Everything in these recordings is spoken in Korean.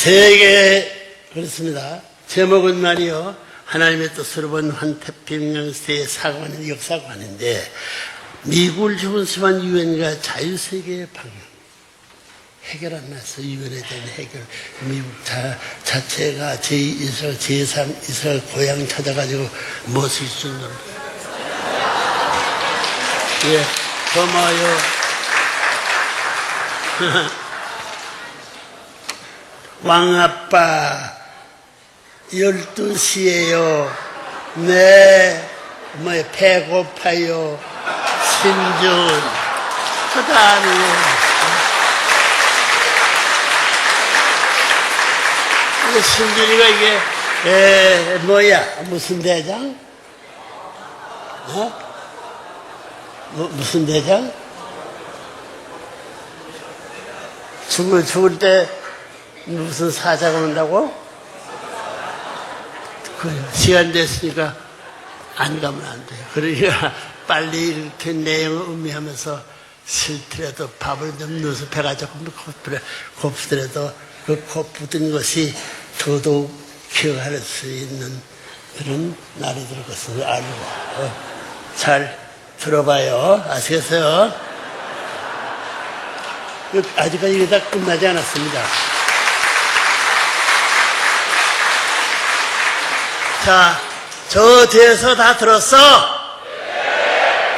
세계 그렇습니다. 제목은 말이요, 하나님의 뜻으로 본 환태평양 시대의 사관인 역사관인데, 미국을 중심한 유엔과 자유세계의 방향 해결 안 났어. 유엔에 대한 해결. 미국 자체가 제2이스라엘, 제3 이스라엘 고향 찾아가지고 못을 쏟는. 예, 고마워요. 왕아빠 12시에요. 네, 배고파요. 신준 그다음에 신준이가 이게 뭐야? 무슨 대장? 무슨 대장? 죽을 때 무슨 사자가 온다고? 그래요. 시간 됐으니까 안 가면 안 돼요. 그러니까 빨리 이렇게 내용을 음미하면서 싫더라도 밥을 좀 넣어서 배가 조금 고프더라도 그 고프던 것이 더더욱 기억할 수 있는 그런 날이 될 것을 알고 잘 들어봐요. 아시겠어요? 아직까지 이게 다 끝나지 않았습니다. 자, 저 뒤에서 다 들었어?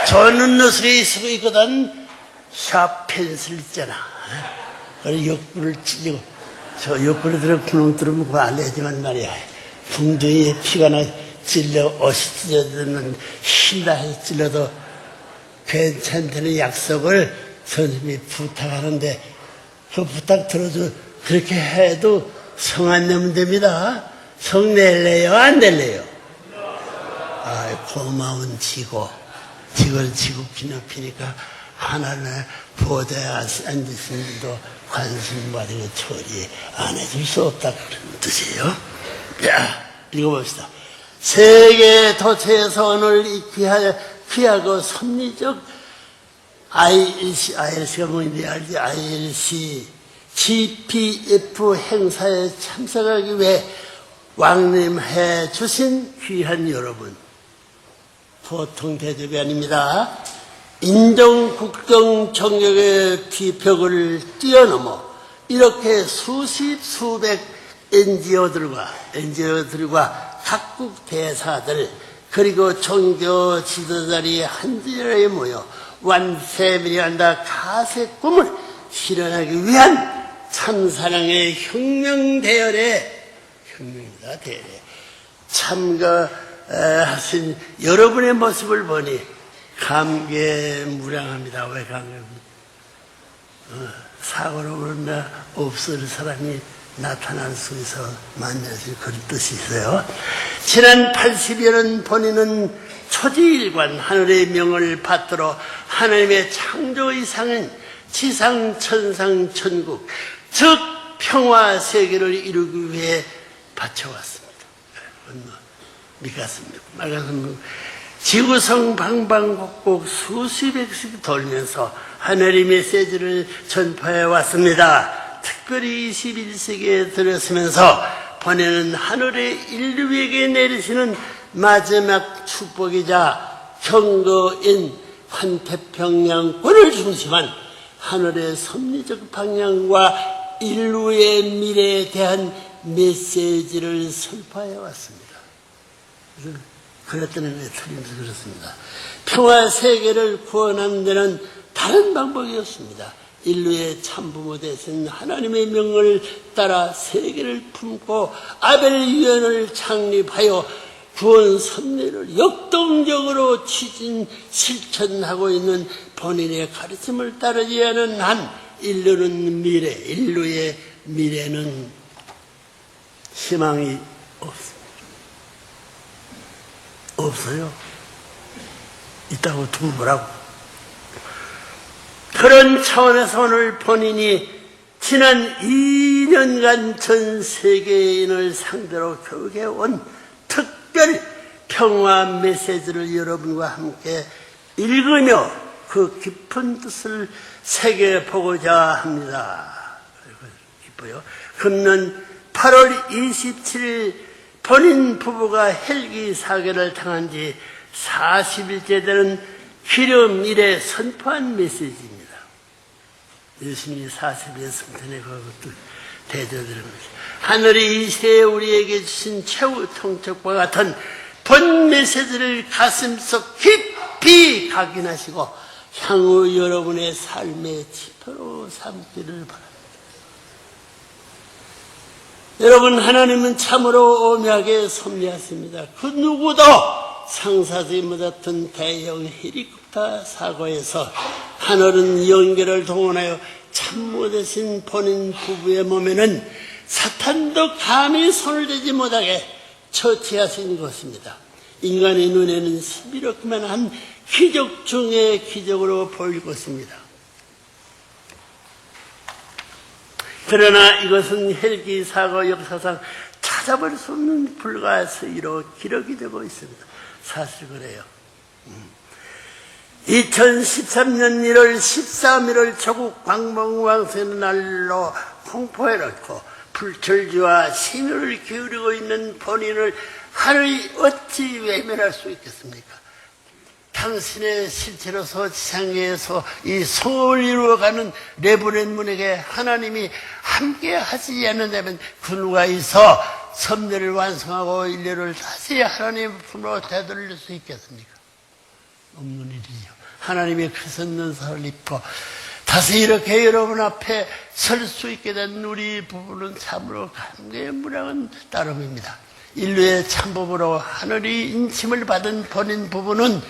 저 눈누슬이 쓰고 있거든. 샵 펜슬 있잖아. 그래서 옆구리를 찔리고, 저 옆구리 들어 구멍 뚫으면 그거 알려지만 말이야. 궁둥이에 피가 나 찔려 옷이 찢어지는 힘다 해서 찔러도 괜찮다는 약속을 선생님이 부탁하는데 그 부탁 들어줘. 그렇게 해도 성 안 내면 됩니다. 성 낼래요? 안 낼래요? 고마운 지고를 지급히 높이니까 하나님의 보좌에 앉으신 분도 관심 받은 처리 안 해줄 수 없다 그런 뜻이에요. 자, 읽어봅시다. 세계 도처에서 오늘 귀하고 섭리적 ILC가 뭔지 알지? ILC GPF 행사에 참석하기 위해 왕림해 주신 귀한 여러분, 보통 대접이 아닙니다. 인종, 국경, 정역의 벽을 뛰어넘어 이렇게 수십, 수백 NGO들과 각국 대사들 그리고 종교 지도자들이 한자리에 모여 완세미리한다 가세 꿈을 실현하기 위한 참사랑의 혁명입니다. 대례 참가하신 여러분의 모습을 보니 감개무량합니다. 왜 감개무량합니다? 사고로 없을 사람이 나타날 수 있어 만나실 그런 뜻이 있어요. 지난 80여 년 본인은 초지일관 하늘의 명을 받들어 하나님의 창조 이상인 지상 천상 천국 즉 평화 세계를 이루기 위해 바쳐왔습니다. 미가슴 지구성 방방곡곡 수십백씩 돌면서 하늘의 메시지를 전파해 왔습니다. 특별히 21세기에 들어서면서 보내는 하늘의 인류에게 내리시는 마지막 축복이자 경고인 환태평양권을 중심한 하늘의 섭리적 방향과 인류의 미래에 대한 메시지를 선포해 왔습니다. 그랬더니 왜 틀림없이 그렇습니다. 평화 세계를 구원하는 데는 다른 방법이 없습니다. 인류의 참부모 되신 하나님의 명을 따라 세계를 품고 아벨 유엔을 창립하여 구원 섭리를 역동적으로 실천하고 있는 본인의 가르침을 따르지 않은 한 인류의 미래는 희망이 없어요. 있다고 두고 보라고. 그런 차원에서 오늘 본인이 지난 2년간 전 세계인을 상대로 교육해온 특별 평화 메시지를 여러분과 함께 읽으며 그 깊은 뜻을 새겨보고자 합니다. 기뻐요. 금년 8월 27일 본인 부부가 헬기 사고를 당한 지 40일째 되는 기름 이래 선포한 메시지입니다. 예수님이 40일 성탄에 그것도 대조되는 거죠. 하늘이 이 시대에 우리에게 주신 최후 통첩과 같은 본 메시지를 가슴속 깊이 각인하시고 향후 여러분의 삶의 지표로 삼기를 바랍니다. 여러분, 하나님은 참으로 오묘하게 섭리하십니다. 그 누구도 상상하지 못했던 대형 헬리콥터 사고에서 하늘은 연계를 동원하여 참모 되신 본인 부부의 몸에는 사탄도 감히 손을 대지 못하게 처치하신 것입니다. 인간의 눈에는 신비롭기만 한 기적 중의 기적으로 보일 것입니다. 그러나 이것은 헬기 사고 역사상 찾아볼 수 없는 불가사의로 기록이 되고 있습니다. 사실 그래요. 2013년 1월 13일을 조국 광복왕생의 날로 공포해놓고 불철주와 심혈을 기울이고 있는 본인을 하늘이 어찌 외면할 수 있겠습니까? 당신의 실체로서 지상에서 이 성업을 이루어가는 레브렌문에게 하나님이 함께 하지 않는다면 그 누가 있어 섭리를 완성하고 인류를 다시 하나님의 품으로 되돌릴 수 있겠습니까? 없는 일이죠. 하나님의 크신 은사를 입고 다시 이렇게 여러분 앞에 설 수 있게 된 우리 부부는 참으로 감개의 무량한 따름입니다. 인류의 참부부로 하늘이 인침을 받은 본인 부부는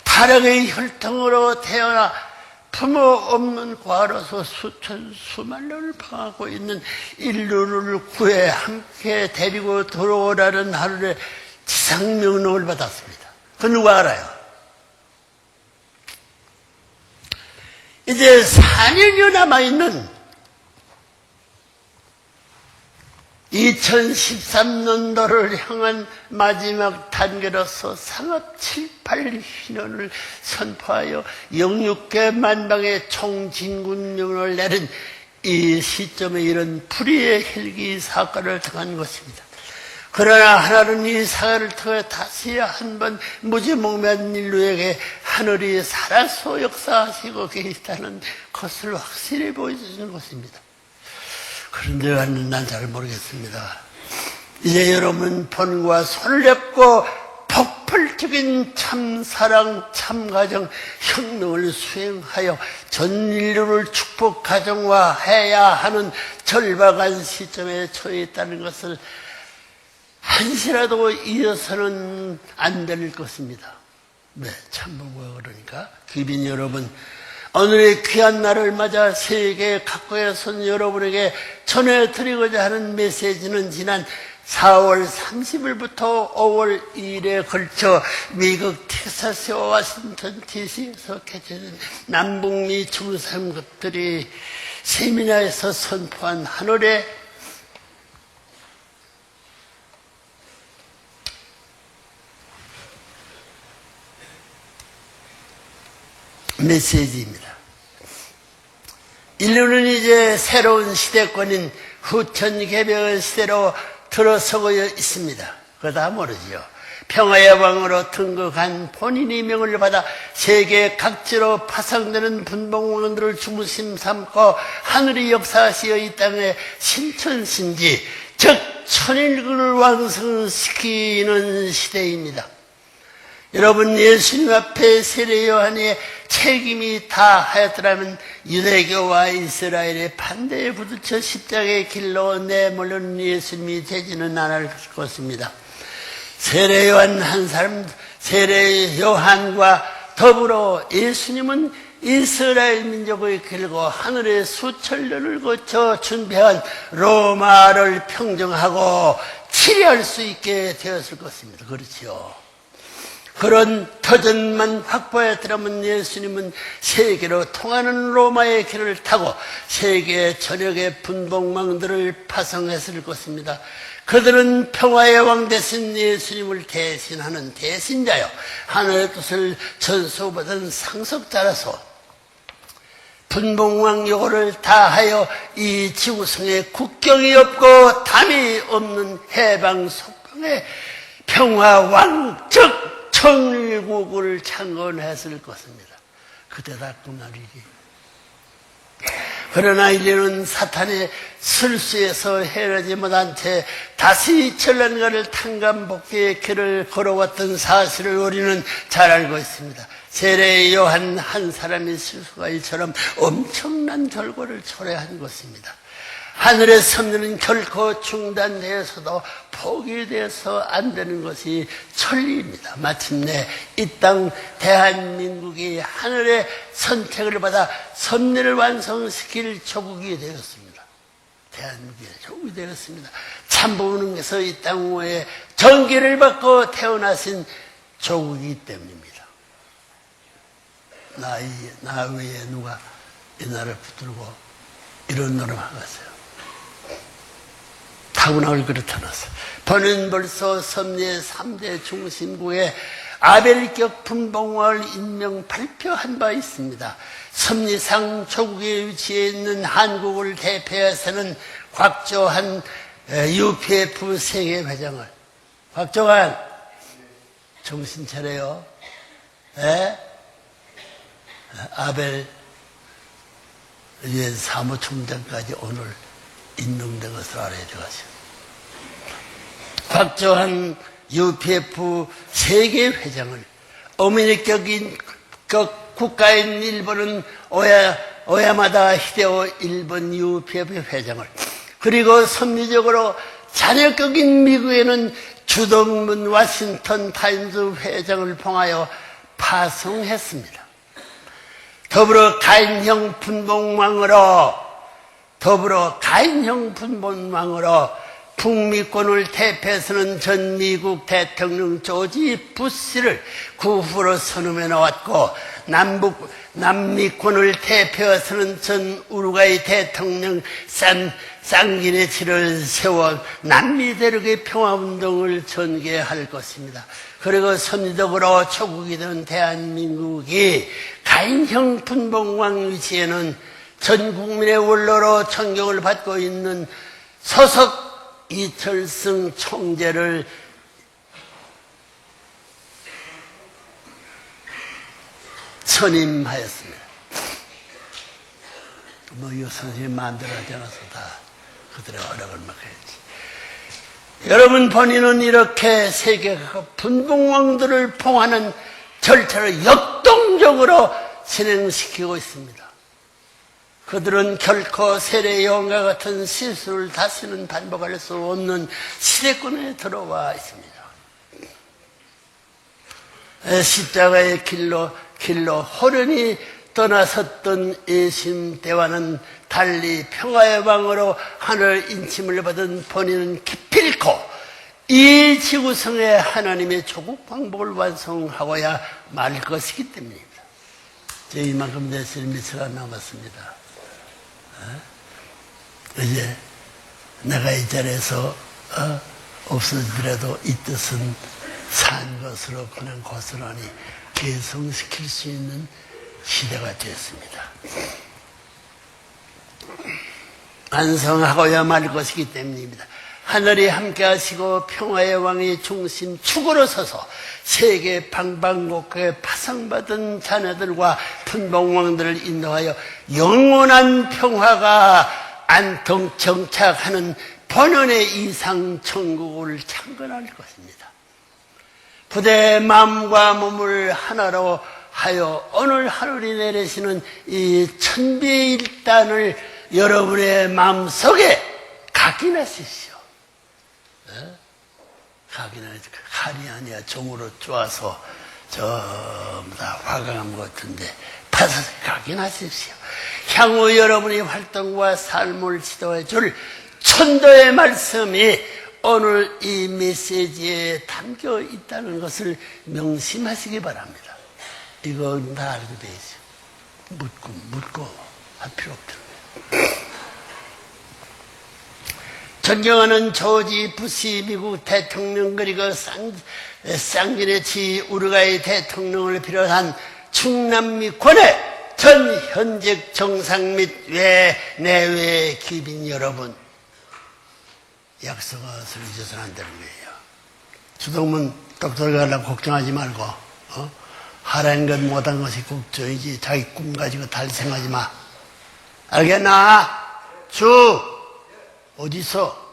타락의 혈통으로 태어나 부모 없는 과로서 수천 수만년을 방하고 있는 인류를 구해 함께 데리고 돌아오라는 하늘의 지상명령을 받았습니다. 그 누가 알아요? 이제 4년여 남아있는 2013년도를 향한 마지막 단계로서 상업 7, 8신년을 선포하여 영육계 만방의 총진군령을 내린 이 시점에 이런 불의의 헬기 사건을 당한 것입니다. 그러나 하나는 이 사건을 통해 다시 한번 무지몽매한 인류에게 하늘이 살아서 역사하시고 계시다는 것을 확실히 보여주시는 것입니다. 그런데 난 잘 모르겠습니다. 이제 여러분 본과 손을 잡고 폭발적인 참사랑, 참가정, 혁명을 수행하여 전 인류를 축복 가정화해야 하는 절박한 시점에 처해 있다는 것을 한시라도 잊어서는 안 될 것입니다. 네, 참부가 그러니까 귀빈 여러분, 오늘의 귀한 날을 맞아 세계 각국에 선 여러분에게 전해드리고자 하는 메시지는 지난 4월 30일부터 5월 2일에 걸쳐 미국 텍사스와 워싱턴 DC에서 개최된 남북미 중산국들이 세미나에서 선포한 하늘의 메시지입니다. 인류는 이제 새로운 시대권인 후천개벽의 시대로 들어서고 있습니다. 그거 다 모르지요. 평화의 왕으로 등극한 본인의 명을 받아 세계 각지로 파상되는 분봉왕들을 중심 삼고 하늘이 역사하시어 이 땅에 신천신지 즉 천일군을 완성시키는 시대입니다. 여러분, 예수님 앞에 세례 요한의 책임이 다하였더라면 유대교와 이스라엘의 반대에 부딪혀 십자가의 길로 내몰려는 예수님이 되지는 않을 것입니다. 세례 요한 한 사람, 세례 요한과 더불어 예수님은 이스라엘 민족의 길고 하늘의 수천년을 거쳐 준비한 로마를 평정하고 치리할 수 있게 되었을 것입니다. 그렇지요. 그런 터전만 확보했더라면 예수님은 세계로 통하는 로마의 길을 타고 세계 전역의 분봉망들을 파송했을 것입니다. 그들은 평화의 왕 대신 예수님을 대신하는 대신자요, 하늘의 뜻을 전수받은 상속자라서 분봉왕 요구를 다하여 이 지구성에 국경이 없고 담이 없는 해방 속병에 평화 왕적 천일국을 창건했을 것입니다. 그때다 그날이지. 그러나 이제는 사탄의 술수에서 헤어나지 못한 채 다시 전란과를 탕감복귀의 길을 걸어왔던 사실을 우리는 잘 알고 있습니다. 세례 요한 한 사람의 실수가 이처럼 엄청난 결과를 초래한 것입니다. 하늘의 섭리는 결코 중단되어서도 포기되어서 안 되는 것이 천리입니다. 마침내 이 땅 대한민국이 하늘의 선택을 받아 섭리를 완성시킬 조국이 되었습니다. 대한민국의 조국이 되었습니다. 참부운에서 이 땅 위에 전기를 받고 태어나신 조국이기 때문입니다. 나 외에 누가 이 나라를 붙들고 이런 노릇을 하겠어요? 타고나올 그렇다면서 번은 벌써 섭리의 3대 중심국에 아벨격 분봉왕을 임명 발표한 바 있습니다. 섭리상 조국에 위치해 있는 한국을 대표해서는 곽조한 UPF 세계회장을 곽조한 정신 차려요. 아벨 사무총장까지 오늘 임명된 것을 알아야 되겠어요. 곽조한 UPF 세계회장을 어머니격인 국가인 일본은 오야마다 히데오 일본 UPF 회장을 그리고 섭리적으로 자녀격인 미국에는 주동문 워싱턴 타임즈 회장을 봉하여 파송했습니다. 더불어 가인형 분봉왕으로 북미권을 대표해서는 전 미국 대통령 조지 부시를 구후로 선임해 놓았고 남미권을 대표해서는 전 우루과이 대통령 쌍기네치를 세워 남미 대륙의 평화운동을 전개할 것입니다. 그리고 섭리적으로 조국이 된 대한민국이 가인형 분봉왕 위치에는 전 국민의 원로로 존경을 받고 있는 소속 이철승 총재를 선임하였습니다. 이 선생님 마음대로 하지 않아서 다 그들의 허락을 맡아야지. 여러분, 본인은 이렇게 세계가 분봉왕들을 봉하는 절차를 역동적으로 진행시키고 있습니다. 그들은 결코 세례 요한과 같은 실수를 다시는 반복할 수 없는 시대권에 들어와 있습니다. 십자가의 길로 호련히 떠나섰던 예수님대와는 달리 평화의 왕으로 하늘 인침을 받은 본인은 기필코 이 지구성의 하나님의 조국 방법을 완성하고야 말 것이기 때문입니다. 이만큼 됐을 미처가 남았습니다. 이제 내가 이 자리에서 없어지더라도 이 뜻은 산 것으로 그냥 고스란히 개성시킬 수 있는 시대가 되었습니다. 완성하고야 말 것이기 때문입니다. 하늘이 함께 하시고 평화의 왕의 중심 축으로 서서 세계 방방곡곡에 파상받은 자녀들과 분봉왕들을 인도하여 영원한 평화가 안정착하는 본연의 이상 천국을 창건할 것입니다. 부대의 마음과 몸을 하나로 하여 오늘 하늘이 내리시는 이 천비일단을 여러분의 마음속에 각인하십시오. 각인하십시오. 칼이 아니야 종으로 쪼아서 전부 다 화강한 것 같은데 파서 각인하십시오. 향후 여러분의 활동과 삶을 지도해 줄 천도의 말씀이 오늘 이 메시지에 담겨 있다는 것을 명심하시기 바랍니다. 이건 다 알게 돼 있어요. 묻고 할 필요 없죠. 존경하는 조지 부시 미국 대통령 그리고 쌍기네치 우루과이 대통령을 비롯한 중남미권의 전 전 현직 정상 및 내외 귀빈 여러분, 약속을 잊어서는 안 되는 거예요. 주동문 독도를 가려고 걱정하지 말고, 하라는 것 못한 것이 걱정이지 자기 꿈 가지고 달생하지 마. 알겠나? 어디서?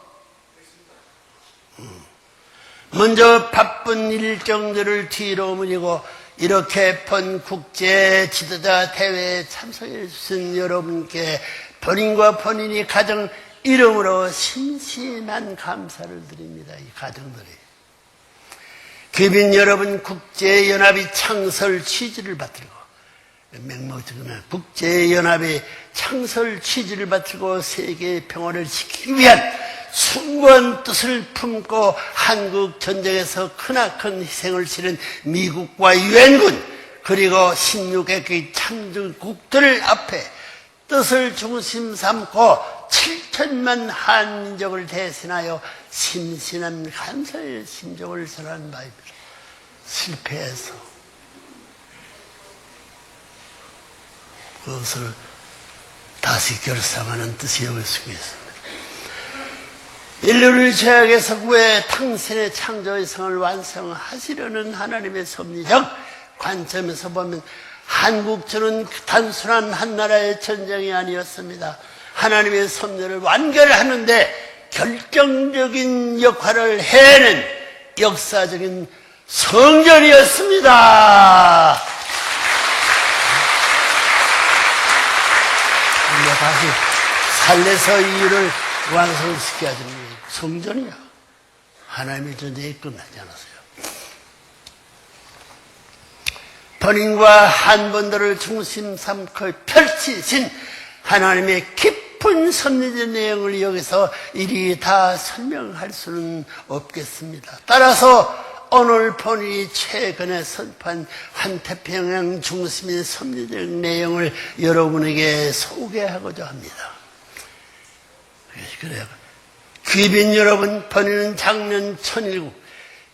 먼저 바쁜 일정들을 뒤로 물리고 이렇게 본 국제 지도자 대회에 참석해 주신 여러분께 본인과 본인이 가정 이름으로 심심한 감사를 드립니다. 이 가정들이. 귀빈 여러분, 국제연합이 창설 취지를 받들고 맹목적으로 국제연합의 창설 취지를 받들고 세계의 평화를 지키기 위한 숭고한 뜻을 품고 한국 전쟁에서 크나큰 희생을 치른 미국과 유엔군 그리고 16개의 참전국들 앞에 뜻을 중심 삼고 7천만 한민족을 대신하여 심신한 감사의 심정을 전하는 바입니다. 실패해서 그것을 다시 결상하는 뜻이 여기 쓰고 있습니다. 인류를 죄악에서 구해 당신의 창조의 성을 완성하시려는 하나님의 섭리적 관점에서 보면 한국전은 단순한 한 나라의 전쟁이 아니었습니다. 하나님의 섭리를 완결하는데 결정적인 역할을 해낸 역사적인 성전이었습니다. 다시 살려서 이유를 완성시켜야 되는 거예요. 성전이야. 하나님의 전쟁이 끝나지 않았어요. 본인과 한번들을 중심 삼고 펼치신 하나님의 깊은 섭리적 내용을 여기서 이리 다 설명할 수는 없겠습니다. 따라서 오늘 본인이 최근에 선포한 환태평양 중심의 섭리적 내용을 여러분에게 소개하고자 합니다. 그래요. 귀빈 여러분, 본인은 작년 천일국,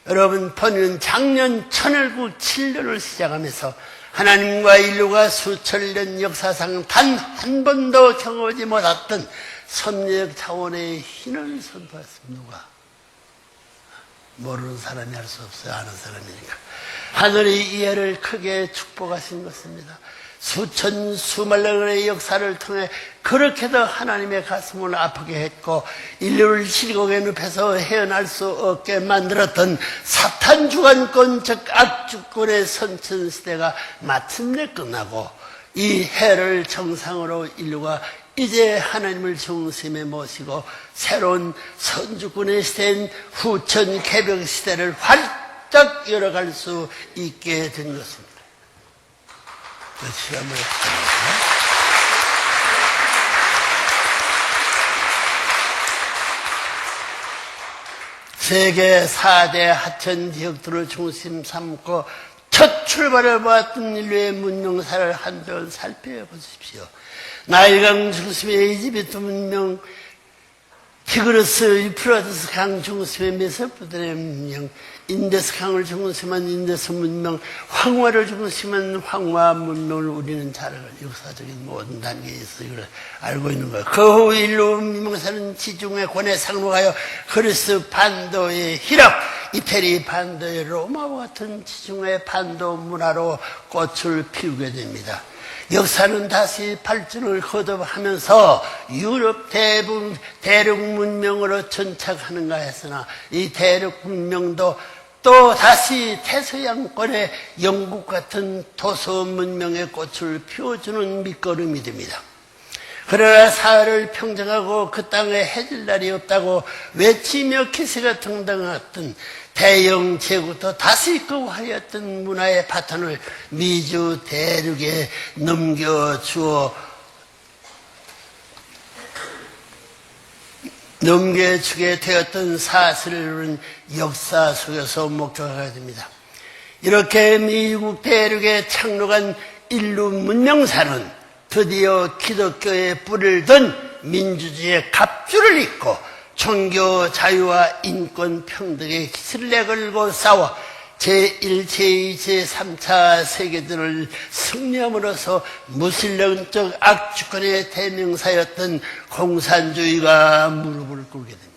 여러분 본인은 작년 천일국 7년을 시작하면서 하나님과 인류가 수천 년 역사상 단 한 번도 경험하지 못했던 섭리적 차원의 희년을 선포했습니다. 누가? 모르는 사람이 할 수 없어요. 아는 사람이니까. 하늘이 이 해를 크게 축복하신 것입니다. 수천 수만년의 역사를 통해 그렇게도 하나님의 가슴을 아프게 했고 인류를 질곡의 늪에서 헤어날 수 없게 만들었던 사탄 주관권 즉 악주권의 선천시대가 마침내 끝나고 이 해를 정상으로 인류가 이제 하나님을 중심에 모시고 새로운 선주권의 시대인 후천 개벽 시대를 활짝 열어갈 수 있게 된 것입니다. 그 시험을 했습니다. 세계 4대 하천 지역들을 중심 삼고 첫 출발을 보았던 인류의 문명사를 한번 살펴보십시오. 나일강 중심의 이집트 문명, 티그리스, 유프라테스 강 중심의 메소포타미아 문명, 인데스 강을 중심한 인데스 문명, 황화를 중심한 황화 문명을 우리는 잘 역사적인 모든 단계에서 이걸 알고 있는 거예요. 그 후 인류 문명사는 지중해 권해 상록하여 그리스 반도의 히랍, 이태리 반도의 로마와 같은 지중해 반도 문화로 꽃을 피우게 됩니다. 역사는 다시 발전을 거듭하면서 유럽 대륙 문명으로 전착하는가 했으나 이 대륙 문명도 또 다시 태서양권의 영국 같은 도서 문명의 꽃을 피워주는 밑거름이 됩니다. 그러나 사흘을 평정하고 그 땅에 해질 날이 없다고 외치며 기세가 등등했던 대영 제국도 다시 그 화려했던 문화의 바톤을 미주 대륙에 넘겨주게 되었던 사실은 역사 속에서 목격하게 됩니다. 이렇게 미국 대륙에 착록한 인류 문명사는 드디어 기독교의 뿌리를 든 민주주의의 갑주를 잇고 종교 자유와 인권 평등의 기틀을 내걸고 싸워 제1, 제2, 제3차 세계대전을 승리함으로써 무신론적 악주권의 대명사였던 공산주의가 무릎을 꿇게 됩니다.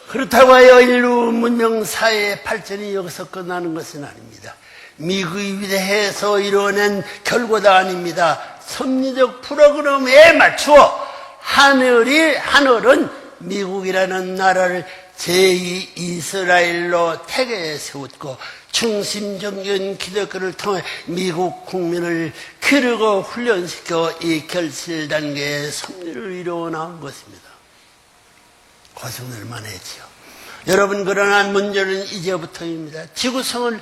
그렇다고 하여 인류 문명사회의 발전이 여기서 끝나는 것은 아닙니다. 미국이 위대해서 이뤄낸 결과도 아닙니다. 섭리적 프로그램에 맞추어 하늘은 미국이라는 나라를 제2 이스라엘로 태계에 세웠고 중심적인 기독교를 통해 미국 국민을 기르고 훈련시켜 이 결실 단계의 섭리를 이루어 나온 것입니다. 고생을 많이 했지요. 여러분, 그러나 문제는 이제부터입니다. 지구성을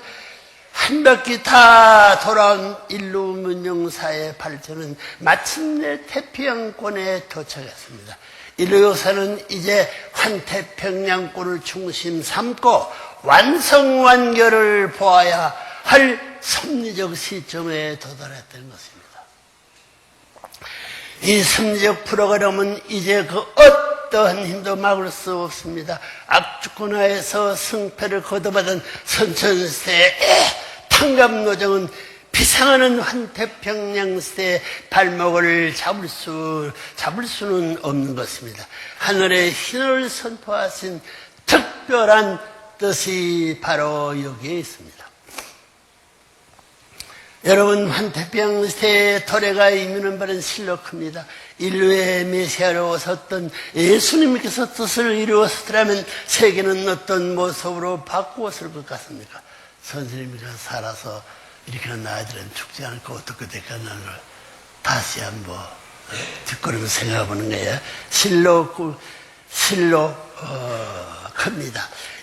한 바퀴 다 돌아온 인류 문명사의 발전은 마침내 태평양권에 도착했습니다. 인류 역사는 이제 환태평양권을 중심 삼고 완성완결을 보아야 할 섭리적 시점에 도달했던 것입니다. 이 섭리적 프로그램은 이제 그 어떠한 힘도 막을 수 없습니다. 악주권하에서 승패를 거둬받은 선천시대의 탕감노정은 비상하는 환태평양 시대의 발목을 잡을 수는 없는 것입니다. 하늘의 힘을 선포하신 특별한 뜻이 바로 여기에 있습니다. 여러분, 환태평양 시대의 도래가 이루는 바는 실록합니다. 인류의 메시아로 오셨던 예수님께서 뜻을 이루었더라면 세계는 어떤 모습으로 바꾸었을 것 같습니까? 선생님이 살아서 이렇게는 아이들은 죽지 않고 어떻게 될까는 걸 다시 한번 뒷걸음을 생각해 보는 거예요. 실록합니다.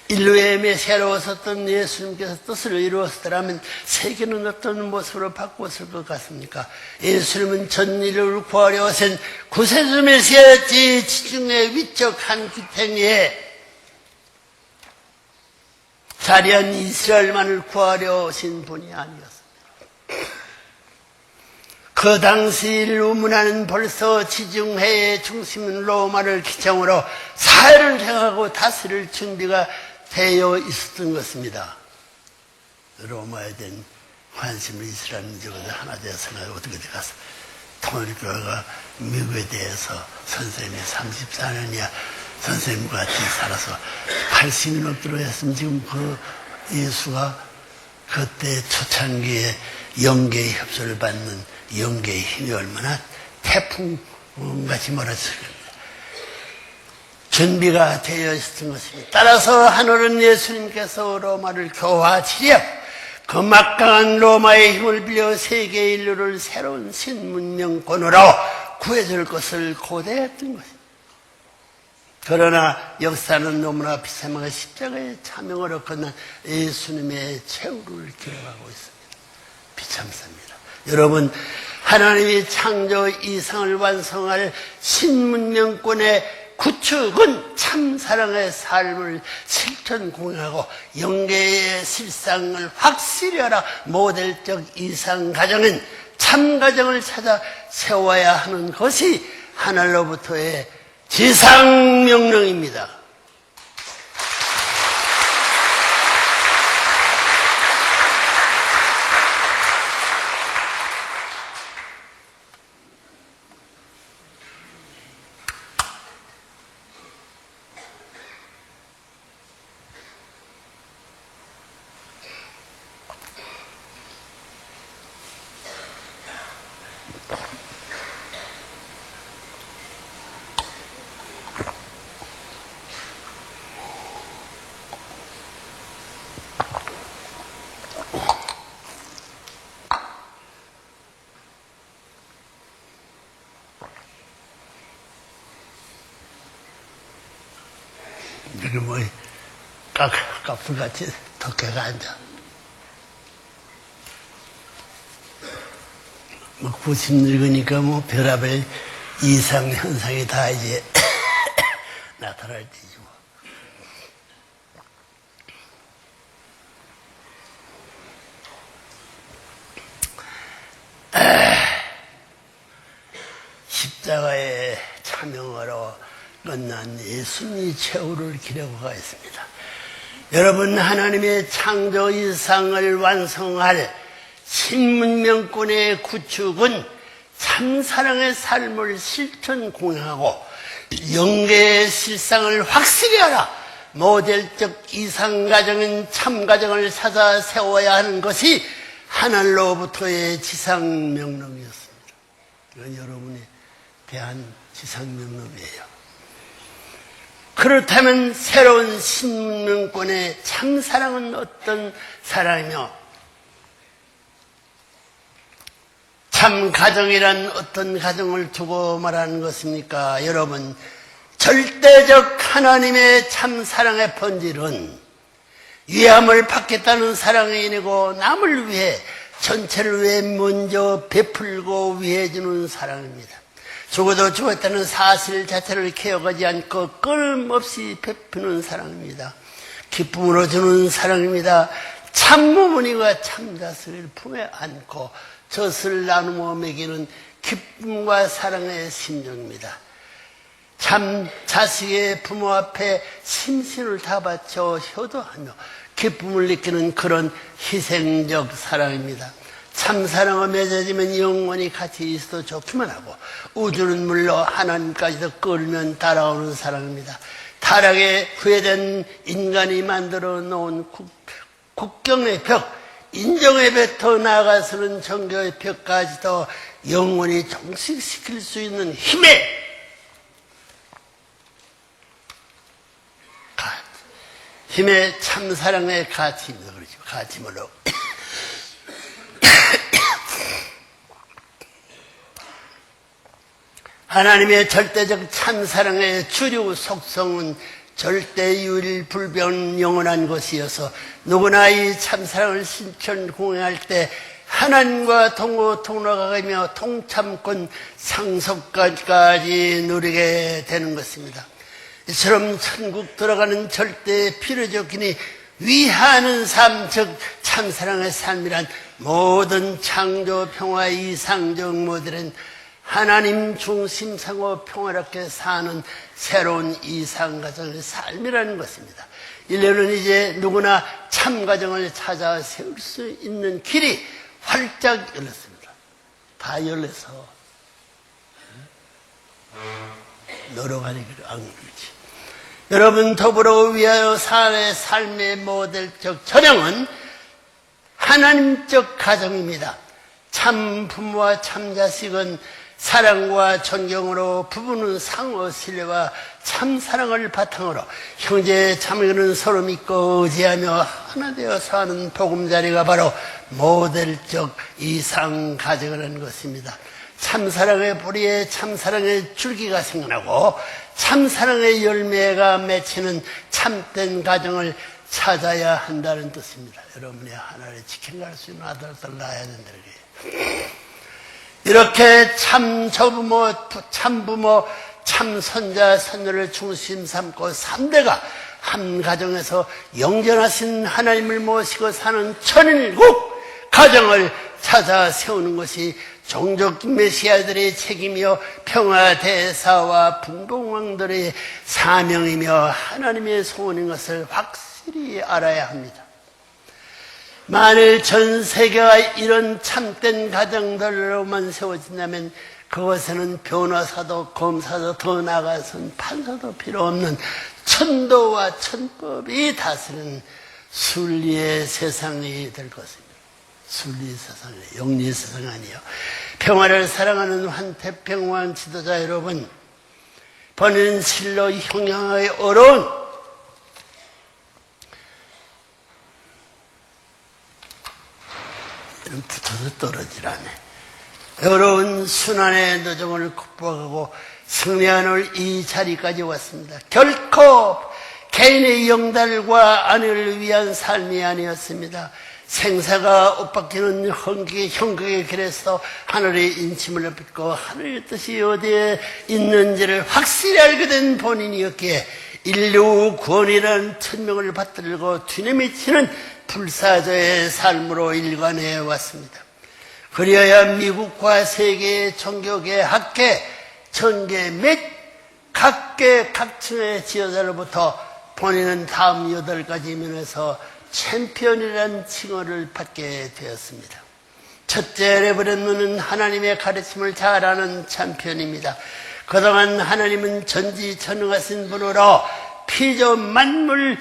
인류의 메시아로 오셨던 예수님께서 뜻을 이루었더라면 세계는 어떤 모습으로 바꾸었을 것 같습니까? 예수님은 전 인류를 구하려 오신 구세주 메시아였지 지중해 위쪽 한 귀탱이에 자리한 이스라엘만을 구하려 오신 분이 아니었습니다. 그 당시 인류 문화는 벌써 지중해의 중심인 로마를 기점으로 사회를 행하고 다스릴 준비가 되어 있었던 것입니다. 로마에 대한 관심을 이스라엘 민족으로 하나 되어서 어떻게 돼가서 통일교회가 미국에 대해서 선생님이 34년이야 선생님과 같이 살아서 80년 넘도록 했으면 지금 그 예수가 그때 초창기에 영계의 협조를 받는 영계의 힘이 얼마나 태풍같이 몰아쳤을 겁니다. 준비가 되어 있었던 것입니다. 따라서 하늘은 예수님께서 로마를 교화치려 그 막강한 로마의 힘을 빌려 세계 인류를 새로운 신문명권으로 구해줄 것을 고대했던 것입니다. 그러나 역사는 너무나 비참하게 십자가의 차명으로 끝난 예수님의 최후를 기록하고 있습니다. 비참습니다. 여러분, 하나님이 창조 이상을 완성할 신문명권의 구축은 참사랑의 삶을 실천 공유하고 영계의 실상을 확실히 알아 모델적 이상가정은 참가정을 찾아 세워야 하는 것이 하늘로부터의 지상명령입니다. 여기 뭐 까풀같이 덕해가 앉아. 뭐 90 늙으니까 뭐 별의별 이상 현상이 다 이제 나타날 때지 뭐. 십자가의 차명으로 끝난 예수님의 최후를 기려고 있습니다. 여러분, 하나님의 창조 이상을 완성할 신문명권의 구축은 참사랑의 삶을 실천 공행하고 영계의 실상을 확실히 알아 모델적 이상가정인 참가정을 찾아 세워야 하는 것이 하늘로부터의 지상명령이었습니다. 이건 여러분에 대한 지상명령이에요. 그렇다면 새로운 신문명권의 참사랑은 어떤 사랑이며 참 가정이란 어떤 가정을 두고 말하는 것입니까? 여러분, 절대적 하나님의 참 사랑의 본질은 위함을 받겠다는 사랑이 아니고 남을 위해 전체를 위해 먼저 베풀고 위해주는 사랑입니다. 죽어도 죽었다는 사실 자체를 기억하지 않고 끊임없이 베푸는 사랑입니다. 기쁨으로 주는 사랑입니다. 참 어머니와 참 자식을 품에 안고 젖을 나누어 먹이는 기쁨과 사랑의 심정입니다. 참 자식의 부모 앞에 심신을 다 바쳐 효도하며 기쁨을 느끼는 그런 희생적 사랑입니다. 참 사랑을 맺어지면 영원히 같이 있어도 좋기만 하고 우주는 물론 하나님까지도 끌면 따라오는 사랑입니다. 타락에 후회된 인간이 만들어 놓은 국경의 벽, 인정의 벽, 더 나아가서는 정교의 벽까지도 영원히 종식시킬 수 있는 힘의 참사랑의 가치입니다. 그렇죠. 가치물로. 하나님의 절대적 참사랑의 주류 속성은 절대유일 불변 영원한 것이어서 누구나 이 참사랑을 실천 공행할 때 하나님과 동로가며 통참권 상속까지 누리게 되는 것입니다. 이처럼 천국 들어가는 절대 필요적이니 위하는 삶, 즉 참사랑의 삶이란 모든 창조 평화 이상적 모델은 하나님 중심상고 평화롭게 사는 새로운 이상가정의 삶이라는 것입니다. 인류는 이제 누구나 참가정을 찾아 세울 수 있는 길이 활짝 열렸습니다. 다 열려서 노력하기를 안 그렇지. 여러분, 더불어 위하여 사는 삶의 모델적 전형은 하나님적 가정입니다. 참 부모와 참 자식은 사랑과 존경으로 부부는 상호 신뢰와 참 사랑을 바탕으로 형제 자매는 서로 믿고 의지하며 하나 되어 사는 보금자리가 바로 모델적 이상 가정이라는 것입니다. 참사랑의 뿌리에 참사랑의 줄기가 생겨나고 참사랑의 열매가 맺히는 참된 가정을 찾아야 한다는 뜻입니다. 여러분이 하나를 지켜갈 수 있는 아들들 낳아야 된다. 이렇게 참 조부모, 참부모, 참손자, 손녀를 중심 삼고 3대가 한 가정에서 영전하신 하나님을 모시고 사는 천일국 가정을 찾아 세우는 것이 종족 메시아들의 책임이며 평화대사와 분봉왕들의 사명이며 하나님의 소원인 것을 확실히 알아야 합니다. 만일 전 세계가 이런 참된 가정들로만 세워진다면 그것에는 변호사도 검사도 더 나아가서는 판사도 필요 없는 천도와 천법이 다스리는 순리의 세상이 될 것입니다. 순리 세상이 영리 세상 아니요. 평화를 사랑하는 환태평화한 지도자 여러분, 번인 실로 형용하기 어려운 붙어서 떨어지라네. 어려운 순환의 노정을 극복하고 승리하는 이 자리까지 왔습니다. 결코 개인의 영달과 안위를 위한 삶이 아니었습니다. 생사가 엇박히는 형극의 길에서 하늘의 인침을 빚고 하늘의 뜻이 어디에 있는지를 확실히 알게 된 본인이었기에 인류 구원이라는 천명을 받들고 뒤내미치는 불사조의 삶으로 일관해 왔습니다. 그리하여 미국과 세계의 종교계, 학계, 전계 및 각계 각층의 지도자로부터 본인은 다음 8가지 면에서 챔피언이라는 칭호를 받게 되었습니다. 첫째, 레브런트는 하나님의 가르침을 잘 아는 챔피언입니다. 그동안 하나님은 전지전능하신 분으로 피조 만물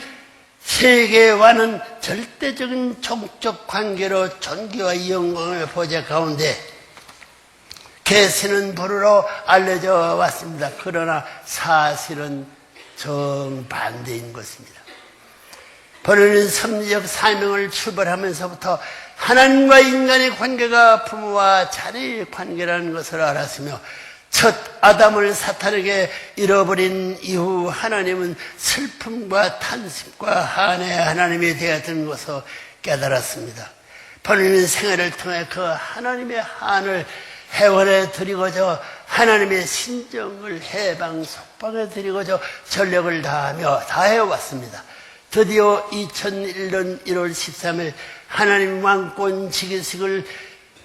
세계와는 절대적인 종적 관계로 존귀와 영광을 보좌 가운데 계시는 분으로 알려져 왔습니다. 그러나 사실은 정반대인 것입니다. 본인은 섭리적 사명을 출발하면서부터 하나님과 인간의 관계가 부모와 자녀의 관계라는 것을 알았으며 첫 아담을 사탄에게 잃어버린 이후 하나님은 슬픔과 탄식과 한의 하나님이 되었던 것을 깨달았습니다. 본인은 생애를 통해 그 하나님의 한을 해원해 드리고자 하나님의 신정을 해방 속방해 드리고자 전력을 다해왔습니다. 드디어 2001년 1월 13일 하나님 왕권 지기식을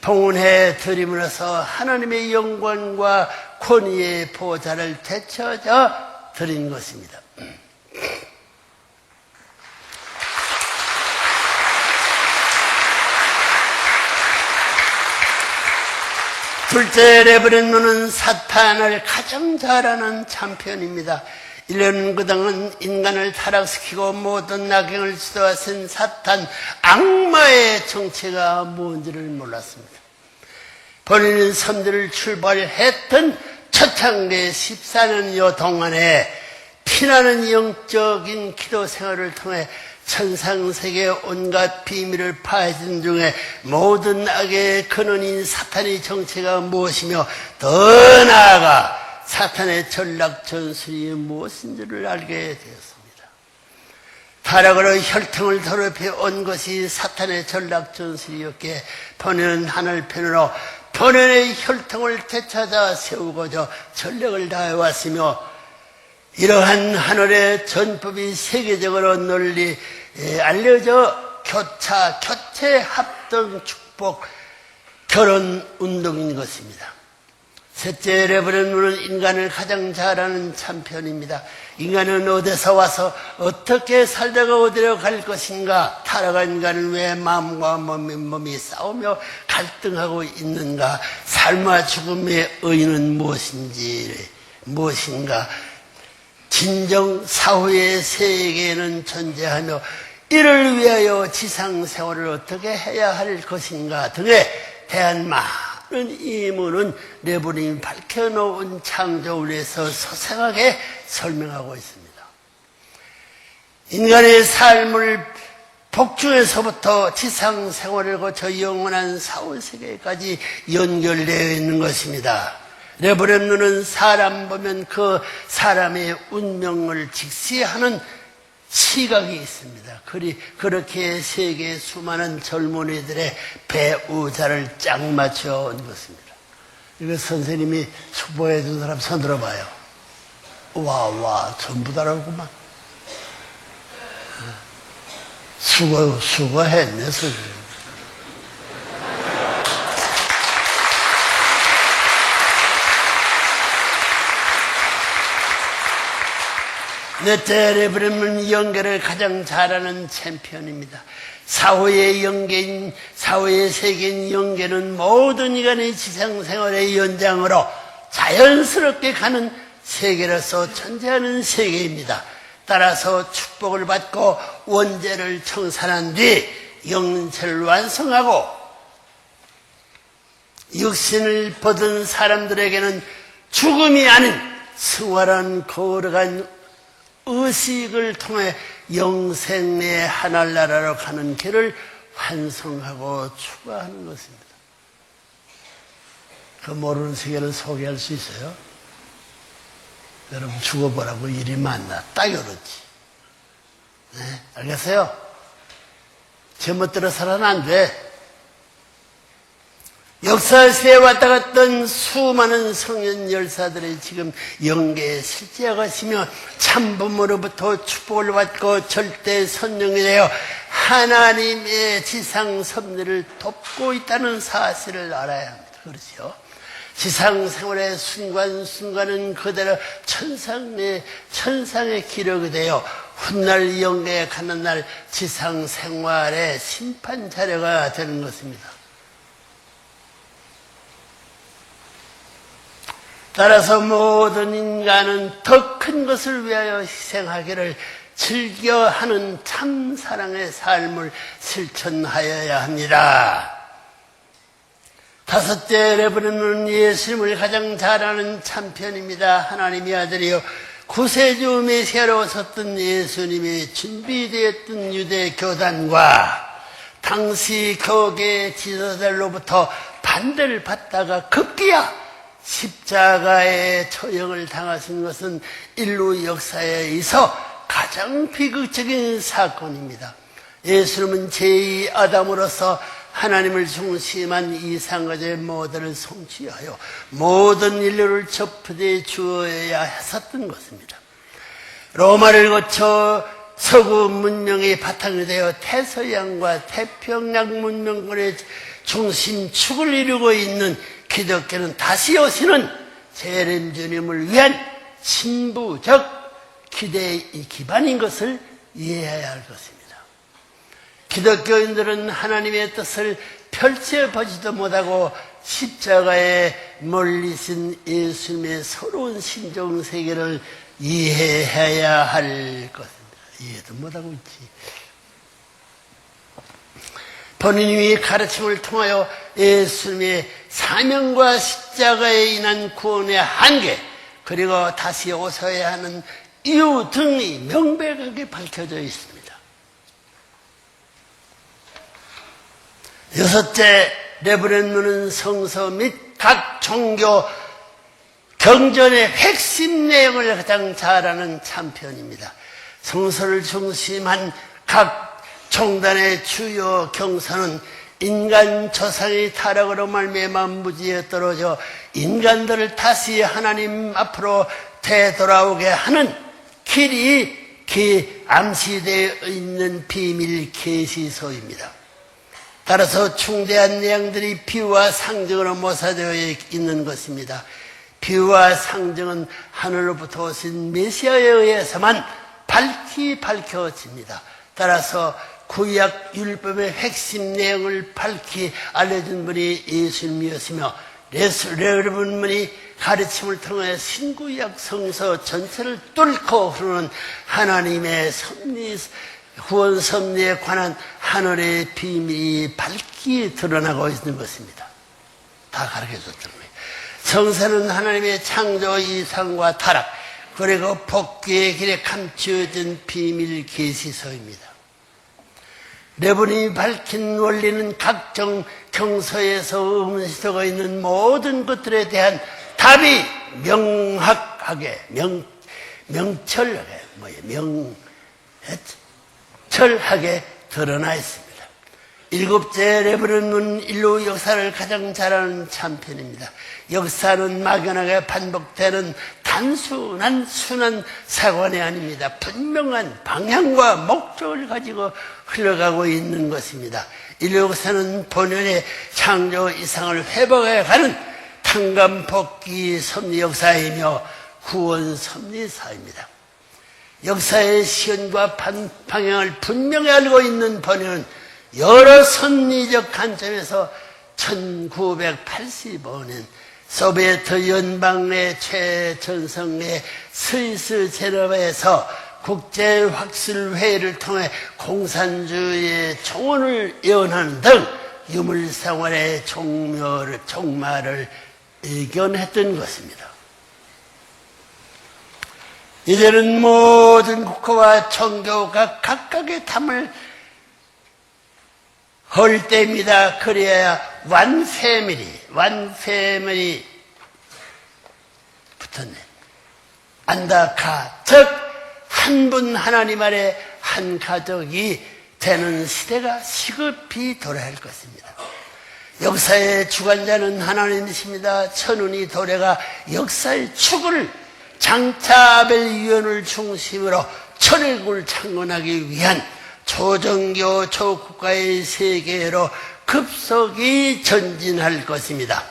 봉헌해 드림으로써 하나님의 영광과 권위의 보좌를 되찾아 드린 것입니다. 둘째, 레브런트는 사탄을 가장 잘 아는 챔피언입니다. 1년 그동안 인간을 타락시키고 모든 악행을 지도하신 사탄, 악마의 정체가 뭔지를 몰랐습니다. 본인은 선들을 출발했던 초창기 14년여 동안에 피나는 영적인 기도 생활을 통해 천상세계의 온갖 비밀을 파헤친 중에 모든 악의 근원인 사탄의 정체가 무엇이며 더 나아가 사탄의 전략 전술이 무엇인지를 알게 되었습니다. 타락으로 혈통을 더럽혀 온 것이 사탄의 전략 전술이었기에 본인은 하늘편으로 본인의 혈통을 되찾아 세우고자 전력을 다해왔으며 이러한 하늘의 전법이 세계적으로 널리 알려져 교체, 합동, 축복, 결혼 운동인 것입니다. 셋째, 레브런트는 인간을 가장 잘 아는 챔피언입니다. 인간은 어디서 와서 어떻게 살다가 어디로 갈 것인가? 타락한 인간은 왜 마음과 몸이 싸우며 갈등하고 있는가? 삶과 죽음의 의의는 무엇인가? 진정 사후의 세계에는 존재하며 이를 위하여 지상 생활을 어떻게 해야 할 것인가 등에 대한 많은 의문은 레브런트이 밝혀놓은 창조원에서 소생하게 설명하고 있습니다. 인간의 삶을 복중에서부터 지상 생활을 거쳐 영원한 사후세계까지 연결되어 있는 것입니다. 레브런트는 사람 보면 그 사람의 운명을 직시하는 시각이 있습니다. 그렇게 세계의 수많은 젊은이들의 배우자를 짝 맞춰 온 것입니다. 이거 선생님이 수보해 준 사람 손 들어봐요. 와, 전부 다라구만. 수고했네, 선생님. 넷째, 레브런트는 연계를 가장 잘하는 챔피언입니다. 사후의 연계인, 사후의 세계인 연계는 모든 인간의 지상생활의 연장으로 자연스럽게 가는 세계로서 존재하는 세계입니다. 따라서 축복을 받고 원죄를 청산한 뒤 영체를 완성하고 육신을 벗은 사람들에게는 죽음이 아닌 승활한 거룩한 의식을 통해 영생의 하늘나라로 가는 길을 완성하고 추구하는 것입니다. 그 모르는 세계를 소개할 수 있어요? 여러분 죽어보라고 일이 많나? 딱 이렇지. 네? 알겠어요? 제멋대로 살아는 안 돼. 역사시대에 왔다 갔던 수많은 성년 열사들이 지금 영계에 실제하고 있으며 참부모로부터 축복을 받고 절대 선영이 되어 하나님의 지상 섭리를 돕고 있다는 사실을 알아야 합니다. 그렇죠? 지상 생활의 순간순간은 그대로 천상의 기록이 되어 훗날 영계에 가는 날 지상 생활의 심판 자료가 되는 것입니다. 따라서 모든 인간은 더 큰 것을 위하여 희생하기를 즐겨하는 참 사랑의 삶을 실천하여야 합니다. 다섯째 레브론은 예수님을 가장 잘 아는 참편입니다. 하나님의 아들이요 구세주 메시아로 오셨던 예수님이 준비되었던 유대 교단과 당시 교계 지도자들로부터 반대를 받다가 급기야 십자가의 처형을 당하신 것은 인류 역사에 있어 가장 비극적인 사건입니다. 예수님은 제2 아담으로서 하나님을 중심한 이상가의 모델을 성취하여 모든 인류를 접대 주어야 했었던 것입니다. 로마를 거쳐 서구 문명의 바탕이 되어 태서양과 태평양 문명권의 중심축을 이루고 있는 기독교는 다시 오시는 재림 주님을 위한 신부적 기대의 기반인 것을 이해해야 할 것입니다. 기독교인들은 하나님의 뜻을 펼쳐보지도 못하고 십자가에 몰리신 예수님의 새로운 신종세계를 이해해야 할 것입니다. 이해도 못하고 있지. 본인이 가르침을 통하여 예수님의 사명과 십자가에 인한 구원의 한계, 그리고 다시 오셔야 하는 이유 등이 명백하게 밝혀져 있습니다. 여섯째, 레브론은 성서 및 각 종교 경전의 핵심 내용을 가장 잘 아는 참편입니다. 성서를 중심한 각 종단의 주요 경서는 인간 조상의 타락으로 말미암아 무지에 떨어져 인간들을 다시 하나님 앞으로 되돌아오게 하는 길이 암시되어 있는 비밀 계시서입니다. 따라서 중대한 내용들이 비유와 상징으로 모사되어 있는 것입니다. 비유와 상징은 하늘로부터 오신 메시아에 의해서만 밝혀집니다. 따라서 구약 율법의 핵심 내용을 밝히 알려준 분이 예수님이었으며 레브론이 가르침을 통해 신구약 성서 전체를 뚫고 흐르는 하나님의 구원 섭리에 관한 하늘의 비밀이 밝히 드러나고 있는 것입니다. 다 가르쳐줬던 거예요. 성서는 하나님의 창조 이상과 타락 그리고 복귀의 길에 감추어진 비밀 계시서입니다. 레브론이 밝힌 원리는 각종 경서에서 의문시되고 있는 모든 것들에 대한 답이 명확하게 명철하게 드러나 있습니다. 일곱째, 레브론은 인류 역사를 가장 잘 아는 참편입니다. 역사는 막연하게 반복되는 단순한 순환 사관이 아닙니다. 분명한 방향과 목적을 가지고 흘러가고 있는 것입니다. 인류 역사는 본연의 창조 이상을 회복해가는 탕감 복귀 섭리 역사이며 구원 섭리사입니다. 역사의 시연과 방향을 분명히 알고 있는 본연은 여러 섭리적 관점에서 1985년 소비에트 연방의 최전성의 스위스 제네바에서 국제학술회의를 통해 공산주의의 종언을 예언하는 등 유물생활의 종말을 예견했던 것입니다. 이제는 모든 국가와 종교가 각각의 담을 헐 때입니다. 그래야 one family 붙었네. 안다카, 즉 한 분 하나님 아래 한 가족이 되는 시대가 시급히 도래할 것입니다. 역사의 주관자는 하나님이십니다. 천운이 도래가 역사의 축을 장차벨위원을 중심으로 천일국을 창건하기 위한 초정교 초국가의 세계로 급속히 전진할 것입니다.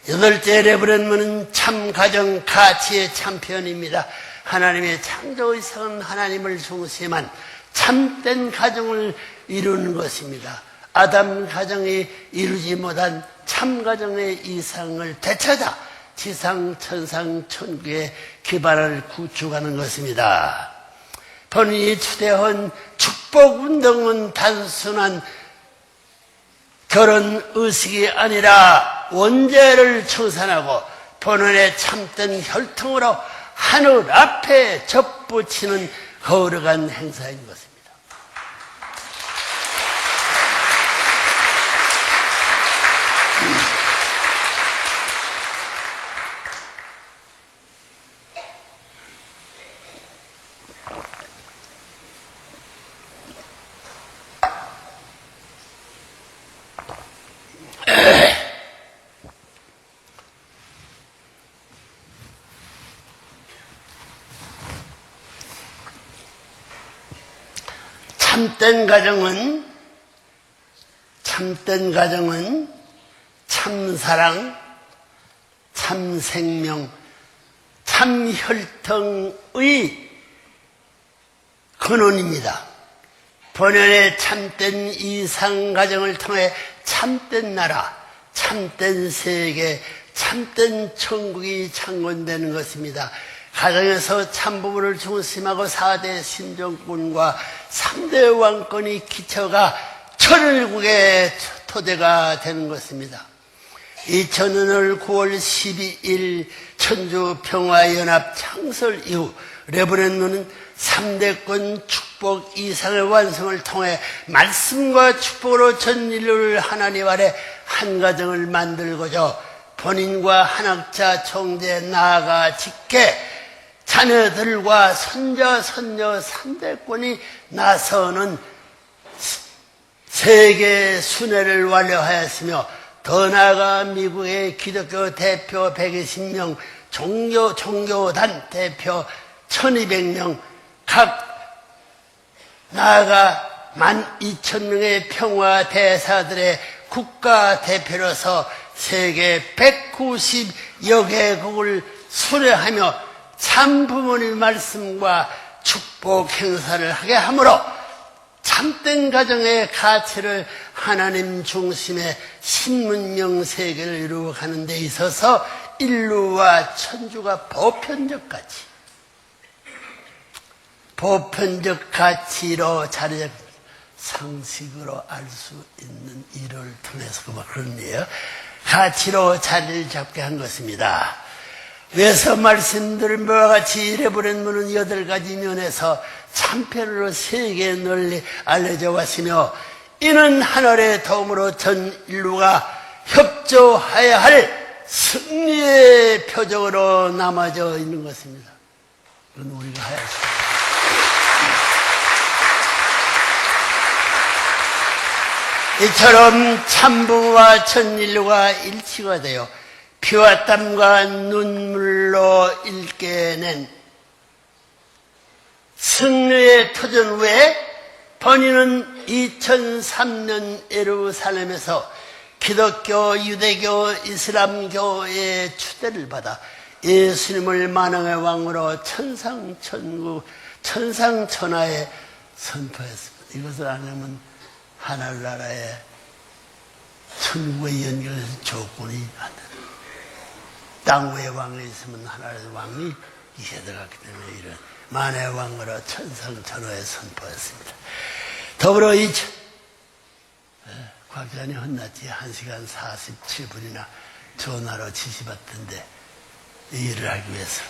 8째 레브런문은 참 가정 가치의 참편입니다. 하나님의 창조 이상은 하나님을 중심한 참된 가정을 이루는 것입니다. 아담 가정이 이루지 못한 참 가정의 이상을 되찾아 지상, 천상, 천국의 기반을 구축하는 것입니다. 본인이 추대한 축복운동은 단순한 결혼 의식이 아니라 원죄를 청산하고 본원의 참된 혈통으로 하늘 앞에 접붙이는 거룩한 행사인 것입니다. 참된 가정은 참사랑, 참생명, 참혈통의 근원입니다. 본연의 참된 이상가정을 통해 참된 나라, 참된 세계, 참된 천국이 창건되는 것입니다. 가정에서 참부부를 중심하고 4대 신정권과 3대 왕권이 기초가 천일국의 토대가 되는 것입니다. 2000년 9월 12일 천주평화연합 창설 이후 레브런문은 3대권 축복 이상의 완성을 통해 말씀과 축복으로 전 인류를 하나님 아래 한 가정을 만들고자 본인과 한학자 총재 나아가 직계 자녀들과 손자, 손녀 3대권이 나서는 세계 순회를 완료하였으며 더 나아가 미국의 기독교 대표 120명, 종교단 대표 1200명, 각 나아가 12,000명의 평화 대사들의 국가 대표로서 세계 190여 개국을 순회하며 참 부모님의 말씀과 축복 행사를 하게 하므로 참된 가정의 가치를 하나님 중심의 신문명 세계를 이루어가는 데 있어서 인류와 천주가 보편적 가치로 자리 잡고 상식으로 알 수 있는 일을 통해서 그런 일이에요. 가치로 자리를 잡게 한 것입니다. 위에서 말씀드린 바와 같이 레브런문은 8가지 면에서 참편으로 세계에 널리 알려져 왔으며 이는 하늘의 도움으로 전 인류가 협조해야 할 승리의 표적으로 남아져 있는 것입니다. 그건 우리가 해야 합니다. 이처럼 참부와 전 인류가 일치가 되어 피와 땀과 눈물로 일깨낸 승리의 터전 후에 본인은 2003년 예루살렘에서 기독교, 유대교, 이슬람교의 추대를 받아 예수님을 만왕의 왕으로 천상천국, 천상천하에 선포했습니다. 이것을 안 하면 하늘나라의 천국의 연결해서 조건이 안 된다. 땅 위에 왕이 있으면 하나의 왕이 이에 들어갔기 때문에 이런 만의 왕으로 천상천하에 선포했습니다. 더불어 곽전이 혼났지. 1시간 47분이나 전화로 지시받던데 이 일을 하기 위해서.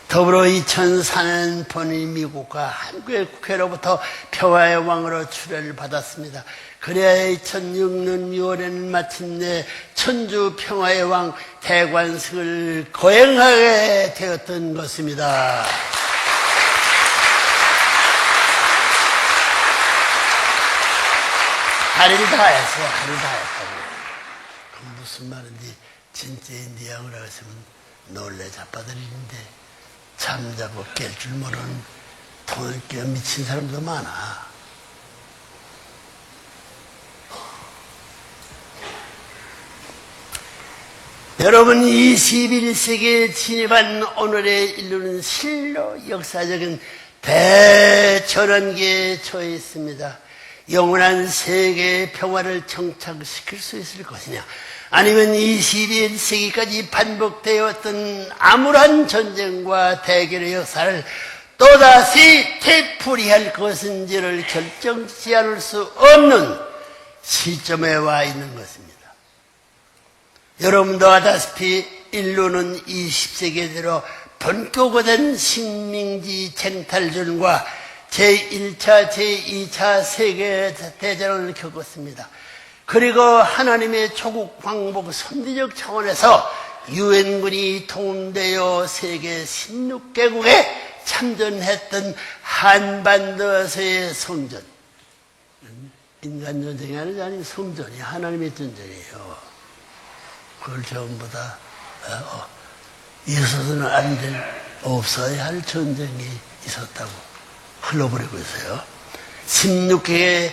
더불어 2004년 본인이 미국과 한국의 국회로부터 평화의 왕으로 추례를 받았습니다. 그래야 2006년 6월에는 마침내 천주 평화의 왕 대관식을 거행하게 되었던 것입니다. 할일 다 했어요. 할일 다 했다고. 그럼 무슨 말인지 진짜인지 양을 하시면 놀래 자빠들이는데 잠자고 깰 줄 모르는 돈을 깨어 미친 사람도 많아. 여러분, 21세기에 진입한 오늘의 인류는 실로 역사적인 대전환기에 처해 있습니다. 영원한 세계의 평화를 정착시킬 수 있을 것이냐, 아니면 21세기까지 반복되었던 암울한 전쟁과 대결의 역사를 또다시 되풀이할 것인지를 결정치 않을 수 없는 시점에 와 있는 것입니다. 여러분도 아다시피 인류는 20세기에 들어 본격화된 식민지 쟁탈전과 제1차, 제2차 세계대전을 겪었습니다. 그리고 하나님의 조국 광복 선지적 차원에서 유엔군이 통합되어 세계 16개국에 참전했던 한반도에서의 성전. 인간 전쟁이 아니라 성전이 하나님의 전쟁이에요. 그걸 전부 다 있어서는 안 될, 없어야 할 전쟁이 있었다고 흘러버리고 있어요. 16개의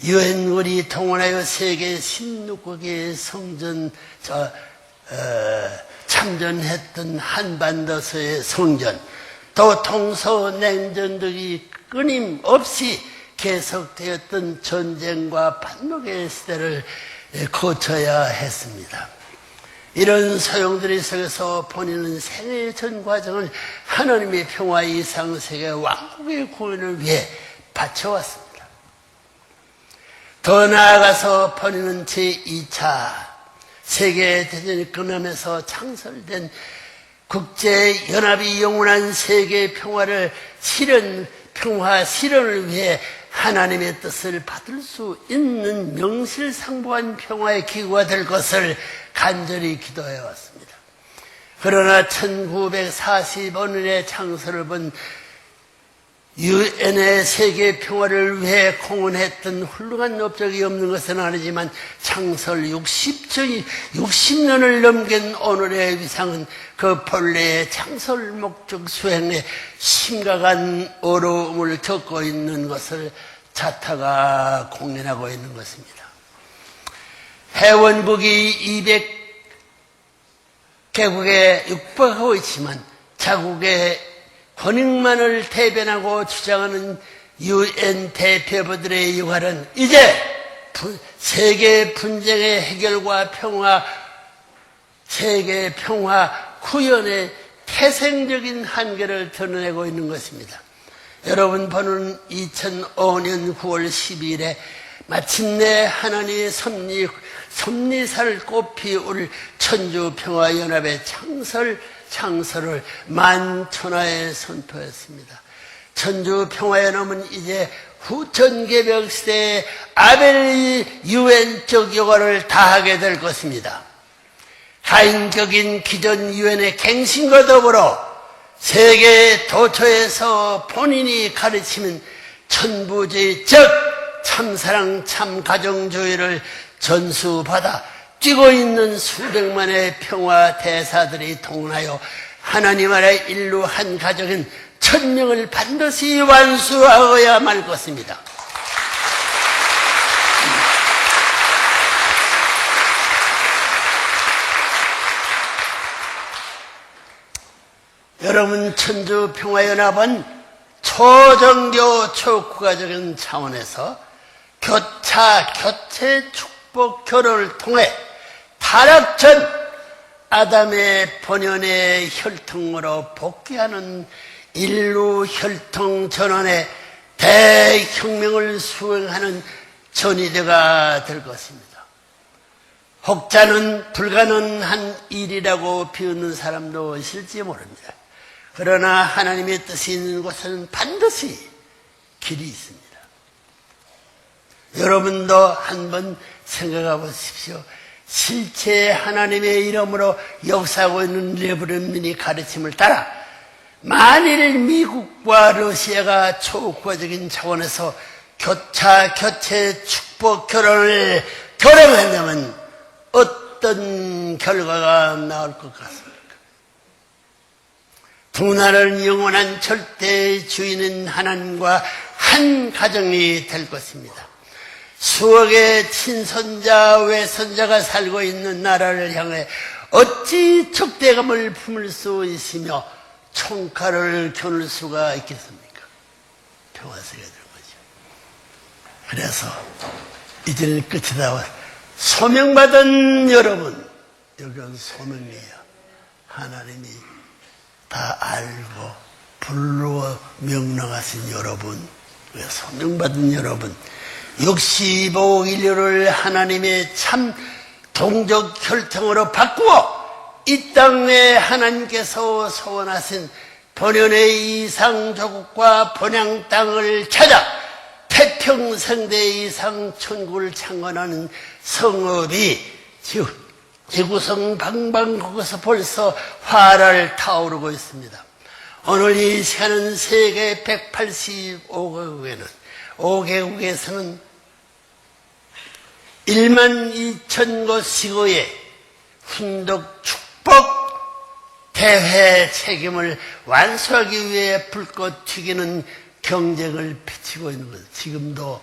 유엔군이 동원하여 세계 16개의 성전 참전했던 한반도에서의 성전, 또 동서냉전 등이 끊임없이 계속되었던 전쟁과 반목의 시대를 거쳐야 했습니다. 이런 소용돌이 속에서 본인은 생애의 전 과정을 하나님의 평화 이상 세계 왕국의 구원을 위해 바쳐왔습니다. 더 나아가서 본인은 제2차 세계대전이 끝나면서 창설된 국제연합이 영원한 세계 평화를 평화 실현을 위해 하나님의 뜻을 받을 수 있는 명실상부한 평화의 기구가 될 것을 간절히 기도해 왔습니다. 그러나 1945년에 창설을 본 유엔의 세계 평화를 위해 공헌했던 훌륭한 업적이 없는 것은 아니지만 창설 60년을 넘긴 오늘의 위상은 그 본래의 창설 목적 수행에 심각한 어려움을 겪고 있는 것을 자타가 공연하고 있는 것입니다. 회원국이 200개국에 육박하고 있지만 자국의 권익만을 대변하고 주장하는 유엔 대표부들의 역할은 이제 세계 분쟁의 해결과 세계 평화 구현의 태생적인 한계를 드러내고 있는 것입니다. 여러분, 보는 2005년 9월 12일에 마침내 하나님의 섭리사를 꽃피울 천주평화연합의 창설을 만천하에 선포했습니다. 천주평화연합은 이제 후천개벽 시대의 아벨의 유엔적 역할을 다하게 될 것입니다. 가인적인 기존 유엔의 갱신과 더불어 세계 도처에서 본인이 가르치는 천부주의, 즉 참사랑 참가정주의를 전수받아 뛰고 있는 수백만의 평화 대사들이 동원하여 하나님 나라 인류 한 가족인 1000명을 반드시 완수하여야 말 것입니다. 여러분, 천주평화연합은 초정교 초국가적인 차원에서 교체, 축복, 결혼을 통해 타락 전 아담의 본연의 혈통으로 복귀하는 인류 혈통 전환의 대혁명을 수행하는 전위대가 될 것입니다. 혹자는 불가능한 일이라고 비웃는 사람도 있을지 모릅니다. 그러나 하나님의 뜻이 있는 곳에는 반드시 길이 있습니다. 여러분도 한번 생각해 보십시오. 실제 하나님의 이름으로 역사하고 있는 레브런민이 가르침을 따라 만일 미국과 러시아가 초국가적인 차원에서 교체, 축복, 결혼을 결행한다면 어떤 결과가 나올 것 같습니까? 두 나라는 영원한 절대 주인인 하나님과 한 가정이 될 것입니다. 수억의 친손자, 외손자가 살고 있는 나라를 향해 어찌 적대감을 품을 수 있으며 총칼을 겨눌 수가 있겠습니까? 평화세가 되는 거죠. 그래서 이제는 끝이다. 소명받은 여러분, 여기는 소명이에요. 하나님이 다 알고 불러 명령하신 여러분, 소명받은 여러분, 65억 인류를 하나님의 참 동족 혈통으로 바꾸어 이 땅에 하나님께서 소원하신 번연의 이상 조국과 번양 땅을 찾아 태평성대 이상 천국을 창건하는 성읍이 지구성 방방 거기서 벌써 화를 타오르고 있습니다. 오늘 이 시간은 세계 185개국에는 5개국에서는 1만 2천 곳 시고의 훈독 축복 대회 책임을 완수하기 위해 불꽃 튀기는 경쟁을 펼치고 있는 것. 지금도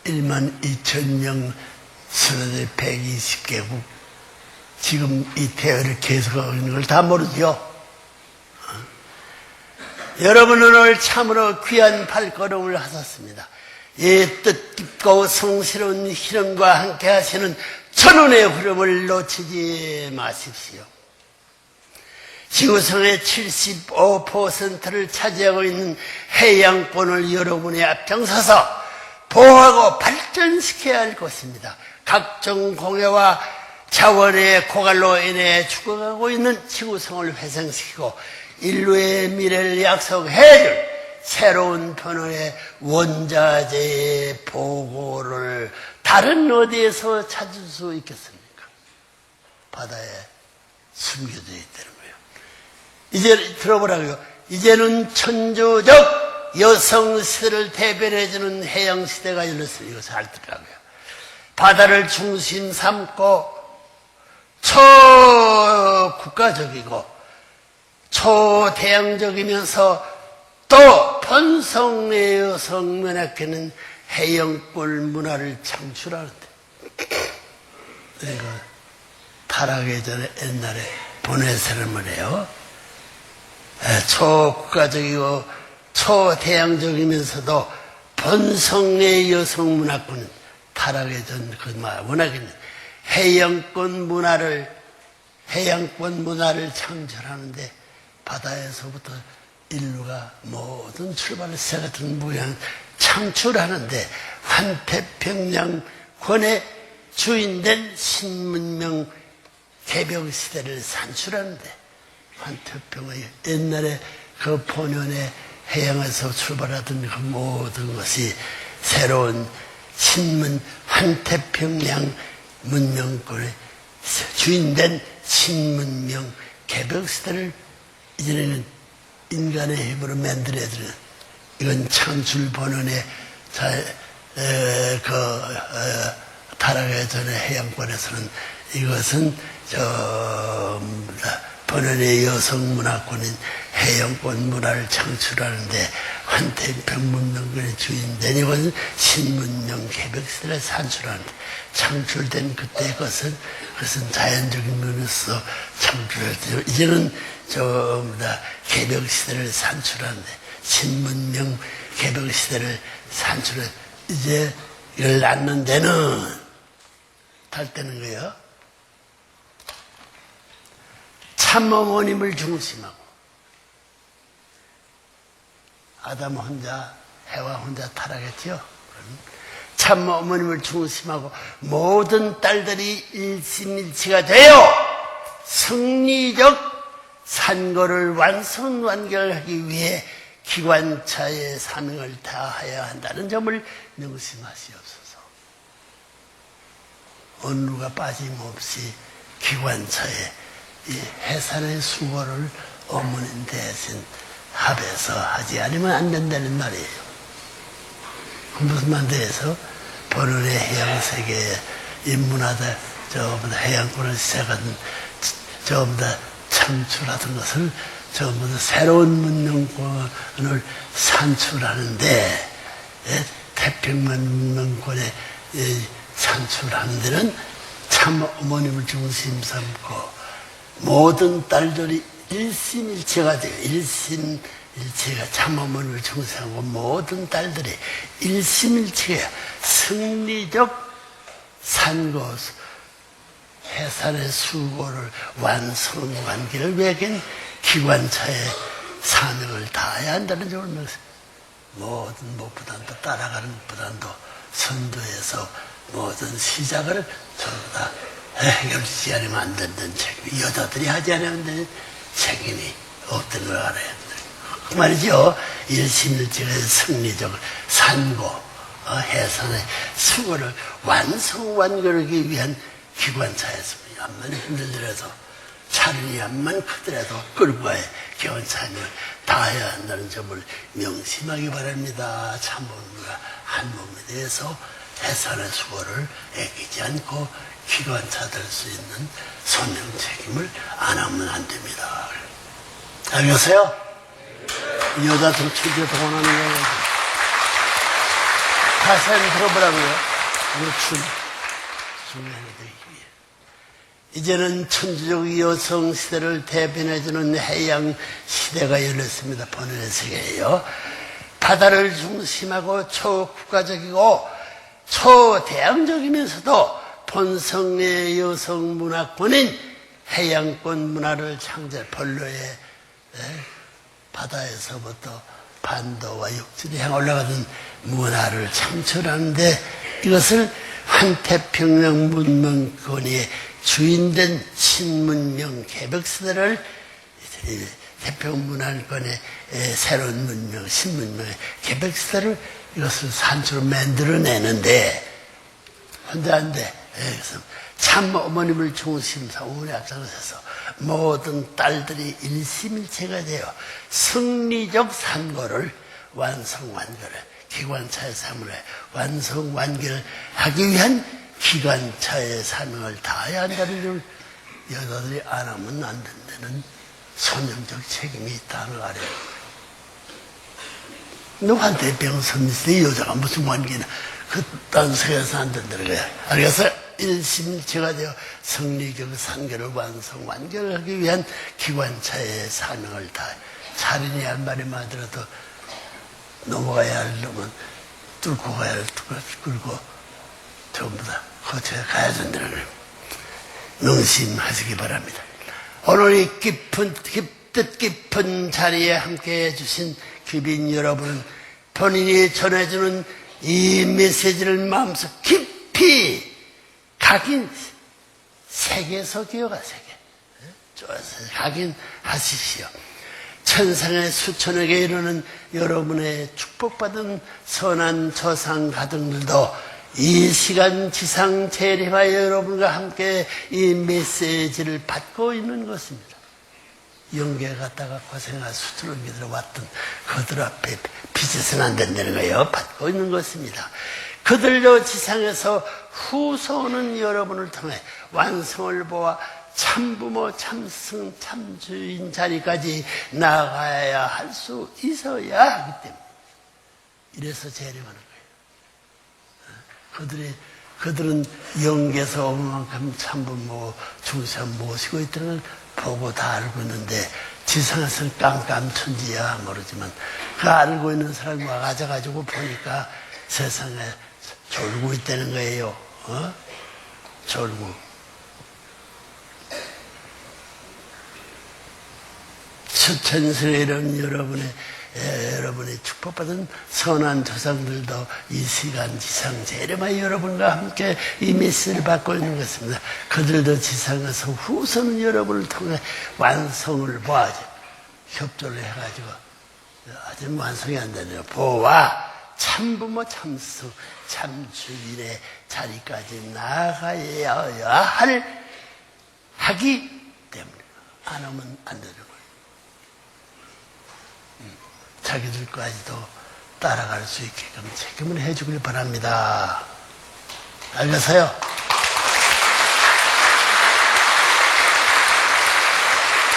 1만 2천 명 선언의 120개국 지금 이 대회를 계속하고 있는 걸 다 모르죠. 여러분은 오늘 참으로 귀한 발걸음을 하셨습니다. 이 뜻깊고 성스러운 희름과 함께 하시는 천운의 흐름을 놓치지 마십시오. 지구상의 75%를 차지하고 있는 해양권을 여러분이 앞장서서 보호하고 발전시켜야 할 것입니다. 각종 공해와 자원의 고갈로 인해 죽어가고 있는 지구상을 회생시키고 인류의 미래를 약속해줄 새로운 변화의 원자재의 보고를 다른 어디에서 찾을 수 있겠습니까? 바다에 숨겨져 있다는 거예요. 이제 들어보라고요. 이제는 천주적 여성시대를 대변해주는 해양시대가 열렸어요. 이거 잘 들으라고요. 바다를 중심 삼고 초국가적이고 초대양적이면서 또 번성의 여성 문학계는 해영골 문화를 창출하는데 내가 타락하기 전에 옛날에 보내세를 해요. 초국가적이고 초대양적이면서도 번성의 여성 문화권은 타락하기 전 그 문학에는 해양권 문화를 창출하는데 바다에서부터 인류가 모든 출발세 같은 모양 창출하는데 환태평양권의 주인된 신문명 개벽시대를 산출하는데 환태평양의 옛날에 그 본연의 해양에서 출발하던 그 모든 것이 새로운 신문 환태평양 문명권의 주인된 신문명 개벽시대를 이제는 인간의 힘으로 만들어야되는 이건 창출 본원의 타락의 전에 해양권에서는 이것은 본원의 여성 문화권인 해양권 문화를 창출하는데 환태평 문명권의 주인된 이것은 신문명 개벽시대를 산출하는데 창출된 그때의 것은 자연적인 면에서 창출했죠. 이제는 개벽시대를 산출하는데 신문명 개벽시대를 산출해 이제 이걸 낳는 데는 달 때는 거예요. 참어머님을 중심하고 아담 혼자 해와 혼자 타락했죠. 참어머님을 중심하고 모든 딸들이 일심일치가 되어 승리적 산거를 완성완결하기 위해 기관차의 사명을 다해야 한다는 점을 명심하시옵소서. 어느 누가 빠짐없이 기관차에 이 해산의 수고를 어머님 대신 합해서 하지 않으면 안 된다는 말이에요. 무슨 말대해서 번원의 해양세계에 인문화다 전부 다 해양권을 시작한 전부 다 창출하던 것을 전부 다 새로운 문명권을 산출하는데 태평만 문명권에 산출하는 데는 참 어머님을 중심 삼고 모든 딸들이 일심일체가 돼요. 일심일체가 참 어머님을 중심하고 모든 딸들이 일심일체가 승리적 산고 해산의 수고를 완성관계를 매긴 기관차의 사명을 다해야 한다는 점을 명세. 모든 무엇보다도 따라가는 것보다도 선도해서 모든 시작을 전부 다 해결되지 않으면 안 된다는 책임이 여자들이 하지 않으면 되는 책임이 없던 걸 알아야 된다. 그 말이죠. 일심일체의 승리적 산고 해산의 수고를 완성완결하기 위한 기관차였습니다. 암만 힘들더라도 차른이 암만 크더라도 끌고와의 기관차임을 다해야 한다는 점을 명심하기 바랍니다. 참모님과 한 몸에 대해서 해산의 수고를 애기지 않고 기관차 될 수 있는 소명 책임을 안 하면 안 됩니다. 알겠어요? 여자들 천재 동원하는 거예요. 다시 한번 들어보라고요. 이제는 천주적 여성 시대를 대변해주는 해양 시대가 열렸습니다. 번연의 세계예요. 바다를 중심하고 초국가적이고 초대양적이면서도 본성의 여성 문화권인 해양권 문화를 창제, 본로의 바다에서부터 반도와 육지를 향해 올라가는 문화를 창출하는데 이것을 환태평양 문명권의 주인된 신문명 개벽시대를 태평문화권의 새로운 문명, 신문명의 개벽시대를 이것을 산주로 만들어내는데 혼자 안 돼. 그래서 참 어머님을 중심사 어머니 앞장서서 모든 딸들이 일심일체가 되어 승리적 산고를 완성완결을 기관차의 사물에 완성완결을 하기 위한 기관차의 사명을 다해야 한다는 걸 여자들이 안 하면 안 된다는 소명적 책임이 있다는 거 알아요. 너 환태병 선미시대 여자가 무슨 관계나 그딴 소리에서 안 된다는 거야. 알겠어요? 일심일체가 되어 성리적 산결을 완성하기 위한 기관차의 사명을 다해 차린이 할 말이 많더라도 넘어가야 할 놈은 뚫고 가야 할 뚫고 전부 다 거쳐야 가야 된다는 거예요. 명심하시기 바랍니다. 오늘 이 뜻 깊은 자리에 함께해 주신 귀빈 여러분, 본인이 전해주는 이 메시지를 마음속 깊이 각인해서 기억하세요. 각인하시시오. 천상의 수천에게 이르는 여러분의 축복받은 선한 조상 가족들도 이 시간 지상 재림하여 여러분과 함께 이 메시지를 받고 있는 것입니다. 영계 갔다가 고생한 수두룩이 들어왔던 그들 앞에 빚어서는 안 된다는 거예요. 받고 있는 것입니다. 그들도 지상에서 후손은 여러분을 통해 완성을 보아 참부모, 참승, 참주인 자리까지 나아가야 할 수 있어야 하기 때문에 이래서 재림하는 거예요. 그들은 영계에서 어마만큼 참부모, 중상 모시고 있다는 걸 보고 다 알고 있는데 지상에서는 깜깜천지야 모르지만 그 알고 있는 사람이 와가지고 보니까 세상에 졸고 있다는 거예요. 졸고. 천천스레 이런 여러분의 축복받은 선한 조상들도 이 시간 지상 재림하여 여러분과 함께 이 메시지를 받고 있는 것입니다. 그들도 지상에서 후손은 여러분을 통해 완성을 보아야죠. 협조를 해가지고 아직 완성이 안 되네요. 보아 참부모 참수 참주인의 자리까지 나아가야 하기 때문에 안 하면 안 되는 거예요. 자기들까지도 따라갈 수 있게끔 책임을 해주길 바랍니다. 알겠어요?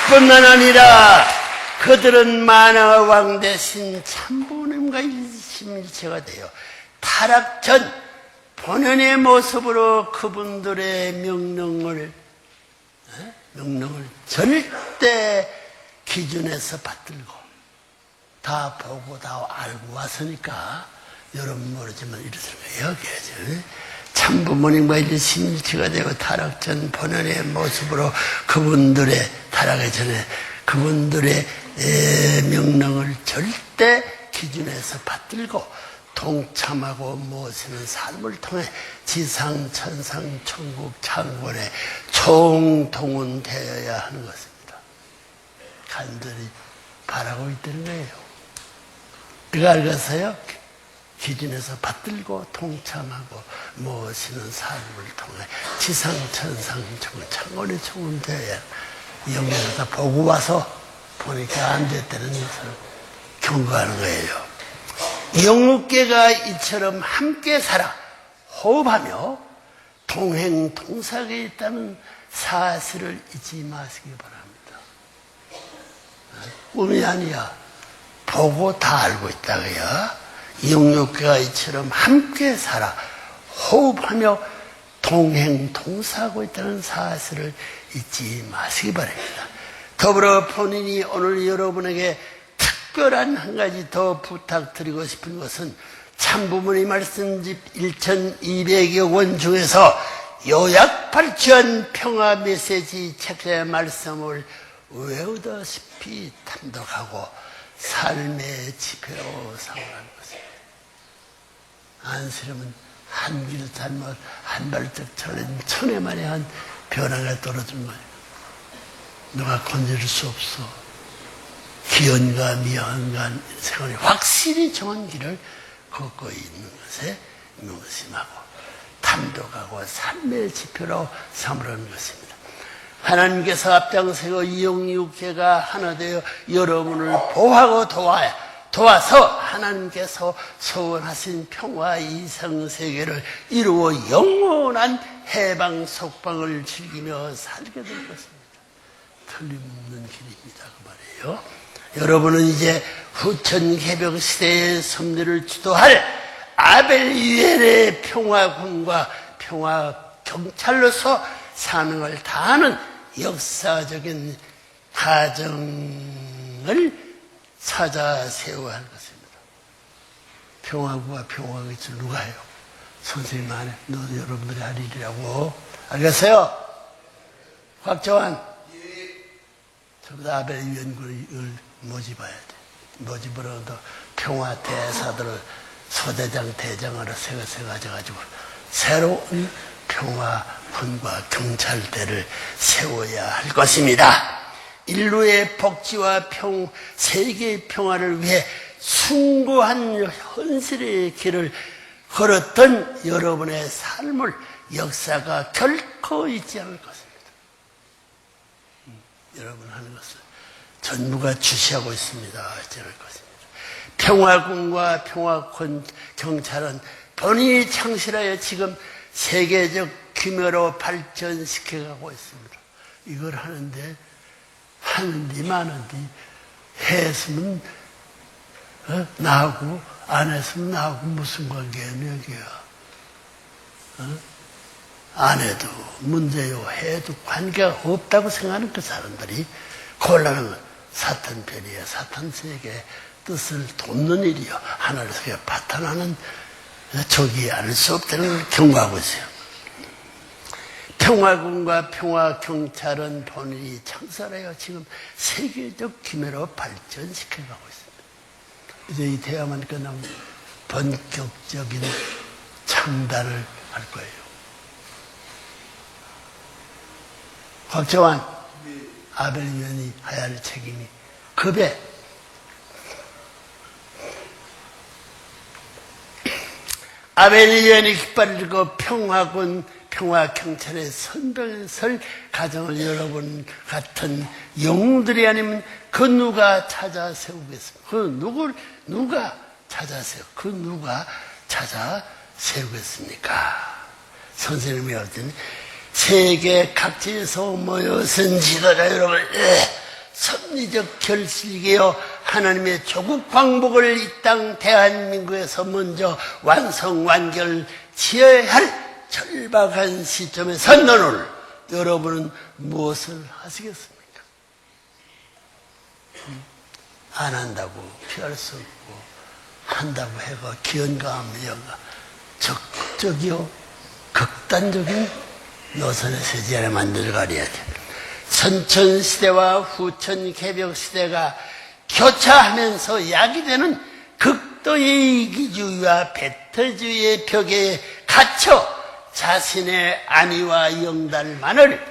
뿐만 아니라 그들은 만왕의 왕 대신 참부님과 일심일체가 되어 타락 전 본연의 모습으로 그분들의 명령을 절대 기준에서 받들고 다 보고 다 알고 왔으니까 여러분 모르지만 이러는 거예요. 여기야죠. 참부모님과 일심일체가 되고 타락 전 본연의 모습으로 그분들의 타락의 전에 그분들의 명령을 절대 기준에서 받들고 동참하고 모시는 삶을 통해 지상, 천상, 천국, 창곤에 총동원되어야 하는 것입니다. 간절히 바라고 있다는 거예요. 그거 알겠어요? 기준에서 받들고 동참하고 모시는 삶을 통해 지상, 천상, 천국, 창곤에 총원되어야 영역을 다 보고 와서 보니까 안 됐다는 것을 경고하는 거예요. 영육계가 이처럼 함께 살아 호흡하며 동행 동삭에 있다는 사실을 잊지 마시기 바랍니다. 꿈이 아니야. 보고 다 알고 있다고요. 영육계가 이처럼 함께 살아 호흡하며 동행 동사하고 있다는 사실을 잊지 마시기 바랍니다. 더불어 본인이 오늘 여러분에게 특별한 한 가지 더 부탁드리고 싶은 것은 참부모님 말씀집 1200여 권 중에서 요약 발주한 평화 메시지 책의 말씀을 외우다시피 탐독하고 삶의 지표로 삼으라는 것입니다. 안쓰러면 한 길 잘못 한 발짝 저는 천에 만에 한 변화가 떨어진 거예요. 누가 건질 수 없어. 기연과 미연과 생활이 확실히 정한 길을 걷고 있는 것에 명심하고 탐독하고 삶의 지표로 삼으라는 것입니다. 하나님께서 앞장서고 이영육계가 하나 되어 여러분을 보호하고 도와서 하나님께서 소원하신 평화 이상세계를 이루어 영원한 해방 속방을 즐기며 살게 될 것입니다. 틀림없는 길입니다. 그 말이에요. 여러분은 이제 후천 개벽 시대의 섭리를 주도할 아벨 유엔의 평화군과 평화 경찰로서 사명을 다하는 역사적인 가정을 찾아 세워야 할 것입니다. 평화구와 평화기술 누가 해요? 선생님 안에 너 여러분들이 할 일이라고. 알겠어요? 곽정환. 전부 다 아벨 유엔군을 모집해야 돼. 모집으로도 평화 대사들을 소대장, 대장으로 세워가지고 새로운 평화군과 경찰대를 세워야 할 것입니다. 인류의 복지와 세계의 평화를 위해 숭고한 헌신의 길을 걸었던 여러분의 삶을 역사가 결코 잊지 않을 것입니다. 여러분 하는 것을 전부가 주시하고 있습니다. 어찌할 것입니다. 평화군과 평화군 경찰은 본인이 창실하여 지금 세계적 규모로 발전시켜가고 있습니다. 이걸 하는데 많은데 했으면 나하고 안 했으면 나하고 무슨 관계야 여기야. 안 해도 문제요 해도 관계가 없다고 생각하는 그 사람들이 곤란한 사탄 편이에요. 사탄 세계의 뜻을 돕는 일이요. 하나를 세계 파탄하는 적이 아닐 수 없다는 걸 경고하고 있어요. 평화군과 평화경찰은 본인이 창설하여 지금 세계적 규모로 발전시켜가고 있습니다. 이제 이 대화만 끝나면 본격적인 창단을 할 거예요. 곽정환, 아벨 위원이 해야 할 책임이 급해. 아벨 위원이 깃발을 들고 평화군, 평화경찰의 선배를 설 가정을 여러분 같은 영웅들이 아니면 그 누가 찾아 세우겠습니까? 누가 찾아 세우겠습니까? 선생님이 할 때는 세계 각지에서 모여선 지도자 여러분, 섭리적 결실이여 하나님의 조국 광복을 이 땅 대한민국에서 먼저 완성 완결 지어야 할 절박한 시점에 선 오늘 여러분은 무엇을 하시겠습니까? 안 한다고 피할 수 없고 한다고 해가 기연감이여가 적극적이요 극단적인 노선의 세제를 만들어가려야 돼. 선천시대와 후천개벽시대가 교차하면서 야기되는 극도의 이기주의와 배타주의의 벽에 갇혀 자신의 안위와 영달만을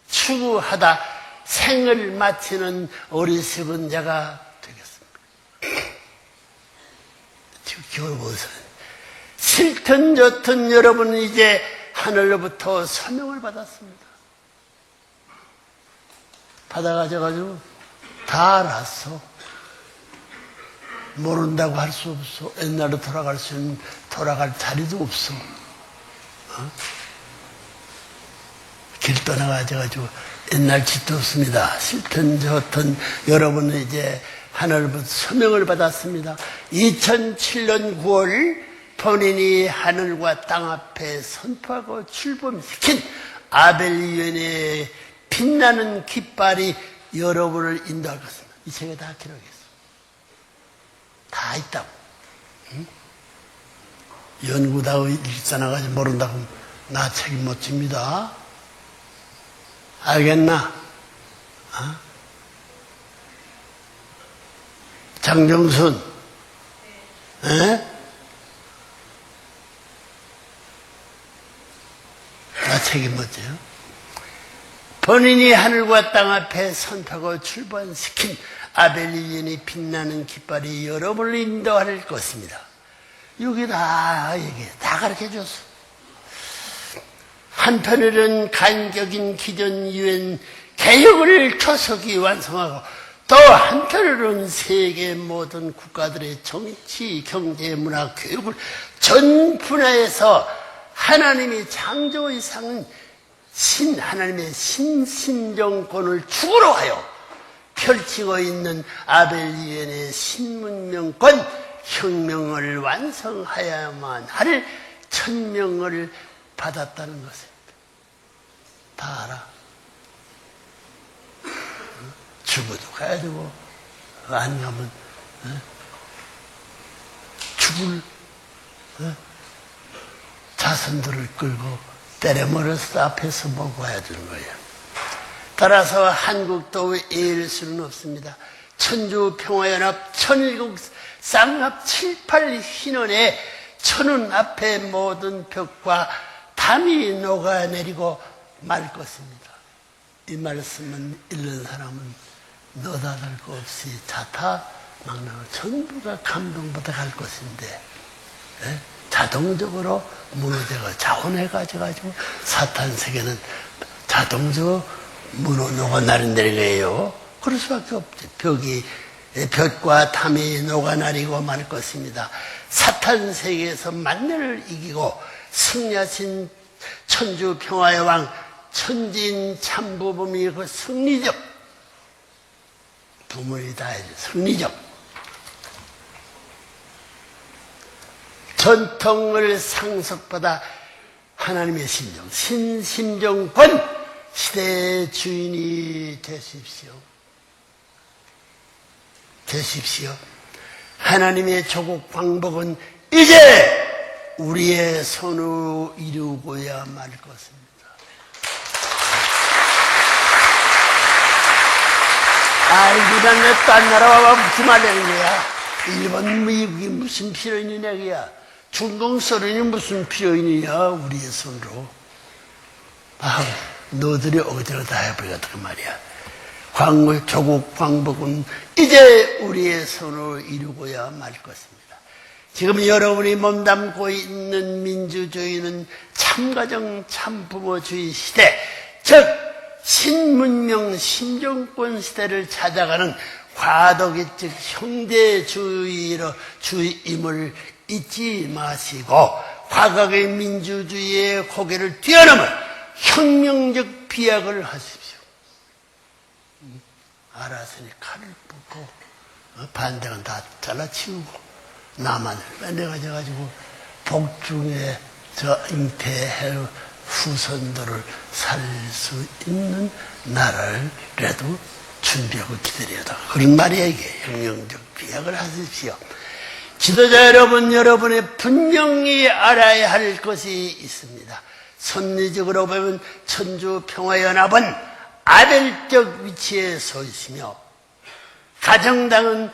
추구하다 생을 마치는 어리석은 자가 되겠습니다. 지금 겨울보선 싫든 좋든 여러분은 이제 하늘로부터 사명을 받았습니다. 받아가지고 다 알았어. 모른다고 할 수 없어. 옛날로 돌아갈 자리도 없어. 길 떠나가지고 옛날 짓도 없습니다. 싫든 좋든 여러분은 이제 하늘로부터 서명을 받았습니다. 2007년 9월 본인이 하늘과 땅 앞에 선포하고 출범시킨 아벨위원회의 빛나는 깃발이 여러분을 인도할 것입니다. 이 책에 다 기록했어. 다 있다고. 응? 연구다고 일산나가지고 모른다고 나 책임 못 집니다. 알겠나? 어? 장정순, 에? 나 책임 못 져요. 본인이 하늘과 땅 앞에 선포하고 출범시킨 아벨리엔이 빛나는 깃발이 여러분을 인도할 것입니다. 여기 다 얘기해. 다 가르쳐 줬어. 한편으로는 간격인 기존 유엔 개혁을 초석이 완성하고 또 한편으로는 세계 모든 국가들의 정치, 경제, 문화, 교육을 전 분야에서 하나님이 창조 이상은 하나님의 신정권을 축으로 하여 펼치고 있는 아벨리엔의 신문명권 혁명을 완성하야만 할 천명을 받았다는 것입니다. 다 알아. 죽어도 가야 되고 안 가면 죽을 자손들을 끌고 때려물어서 앞에서 보고 와야 되는 거예요. 따라서 한국도 예일 수는 없습니다. 천주평화연합 천일국 쌍합 7.8 신원에 천운 앞에 모든 벽과 담이 녹아내리고 말 것입니다. 이 말씀은 읽는 사람은 너다할 거 없이 자타 막나고 전부가 감동받아 갈 것인데 자동적으로 무너져가 자원해가지고 사탄 세계는 자동적으로 녹아내린다는 거예요. 그럴 수밖에 없죠. 벽과 담이 녹아내리고 말 것입니다. 사탄 세계에서 만년을 이기고 승리하신 천주 평화의 왕 천진 참부범이 그 승리적 도문이 다 해줘. 승리적 전통을 상속받아 하나님의 심정 신심정권 시대의 주인이 되십시오. 하나님의 조국 광복은 이제 우리의 손으로 이루고야 말 것입니다. 이런 왜 딴 나라 와봐 묻지 말라는 거야. 일본, 미국이 무슨 필요 있는 얘기야. 중동 소련이 무슨 필요 있느냐. 우리의 손으로. 너들이 어디로 다 해버렸다 그 말이야. 조국 광복은 이제 우리의 손으로 이루고야 말 것입니다. 지금 여러분이 몸담고 있는 민주주의는 참가정 참부모주의 시대, 즉 신문명 신정권 시대를 찾아가는 과도기적 형제주의임을 잊지 마시고 과거의 민주주의의 고개를 뛰어넘어 혁명적 비약을 하십시오. 알았으니 칼을 뽑고 반대는 다 잘라치우고 나만을 빼내가지고 복중에 저 잉태할 후손들을 살 수 있는 나라를 준비하고 기다려다. 그런 말이야 이게. 영영적 비약을 하십시오. 지도자 여러분, 여러분이 분명히 알아야 할 것이 있습니다. 선리적으로 보면 천주평화연합은 아벨적 위치에 서 있으며 가정당은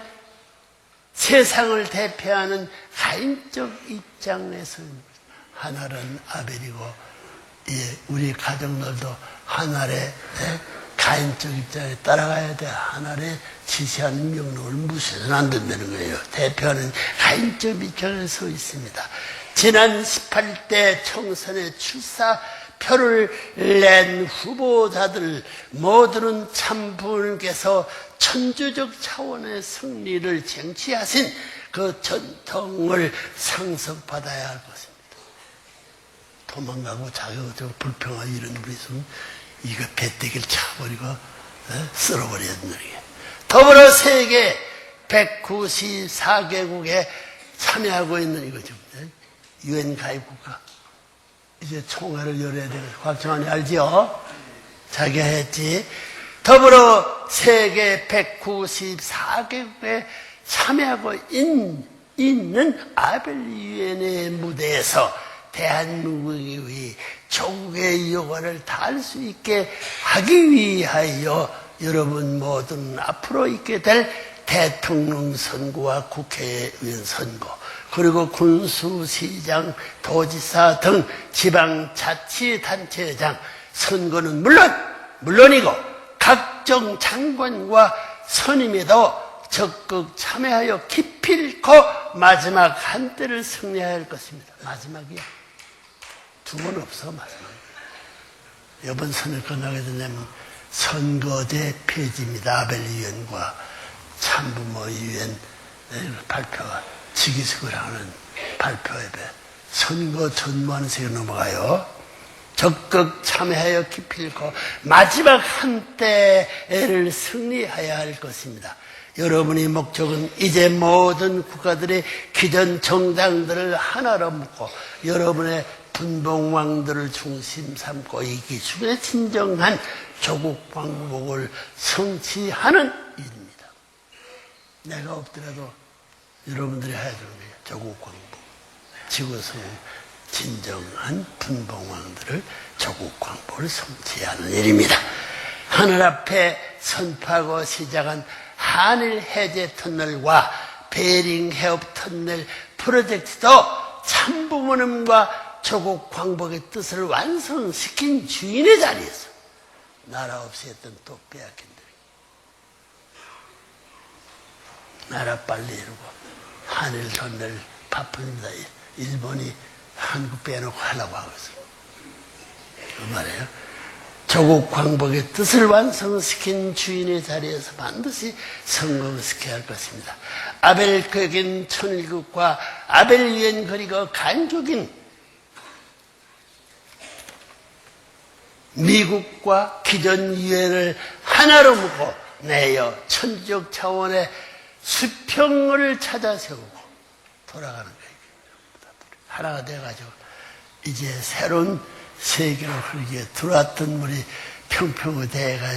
세상을 대표하는 가인적 입장에서 하나는 아벨이고, 우리 가정들도 하나의 가인적 입장에 따라가야 돼. 하나의 지시하는 명령을 무시해서는 안 된다는 거예요. 대표하는 가인적 입장에 서 있습니다. 지난 18대 총선에 출사표를 낸 후보자들 모두는 참부님께서 천주적 차원의 승리를 쟁취하신 그 전통을 상속받아야 할 것입니다. 도망가고 자기가 불평하고 이런 분이 있으면 이거 배때기를 차버리고 쓸어버려야 된다는 게. 더불어 세계 194개국에 참여하고 있는 이거죠. UN 가입국가. 이제 총회를 열어야 되겠어. 곽정환이 알죠? 자기가 했지. 더불어 세계 194개국에 참여하고 있는 아벨 유엔의 무대에서 대한민국이 조국의 여관을 다할 수 있게 하기 위하여 여러분 모두는 앞으로 있게 될 대통령 선거와 국회의원 선거, 그리고 군수시장, 도지사 등 지방자치단체장 선거는 물론이고 각종 장관과 선임에도 적극 참여하여 기필코 마지막 한때를 승리해야 할 것입니다. 마지막이야. 두 번 없어, 마지막. 이번 선을 끝나게 되냐면 선거제 폐지입니다. 아벨 유엔과 참부모 유엔 발표가 직위식을 하는 발표에 선거 전무하는 세계 넘어가요. 적극 참여하여 기필코 마지막 한때를 승리해야 할 것입니다. 여러분의 목적은 이제 모든 국가들의 기존 정당들을 하나로 묶고 여러분의 분봉왕들을 중심 삼고 이 기축의 진정한 조국 광복을 성취하는 일입니다. 내가 없더라도 여러분들이 해야 되는 거예요. 조국 광복. 지구성 진정한 분봉왕들을 조국 광복을 성취하는 일입니다. 하늘 앞에 선포하고 시작한 한일 해제 터널과 베링 해협 터널 프로젝트도 참부모님과 조국 광복의 뜻을 완성시킨 주인의 자리에서 나라 없이 했던 또 빼앗긴다. 나라 빨리 이루고 한일 터널 바쁩니다. 일본이 한국 빼놓고 하려고 하고 있어요. 그 말이에요. 조국 광복의 뜻을 완성시킨 주인의 자리에서 반드시 성공시켜야 할 것입니다. 아벨격인 천일국과 아벨 유엔 그리고 간격인 미국과 기존 유엔을 하나로 묶고 내어 천주적 차원의 수평을 찾아 세우고 돌아가는 거예요. 하나가 돼가지고 이제 새로운 세계로 흐르게 들어왔던 물이 평평의 대해가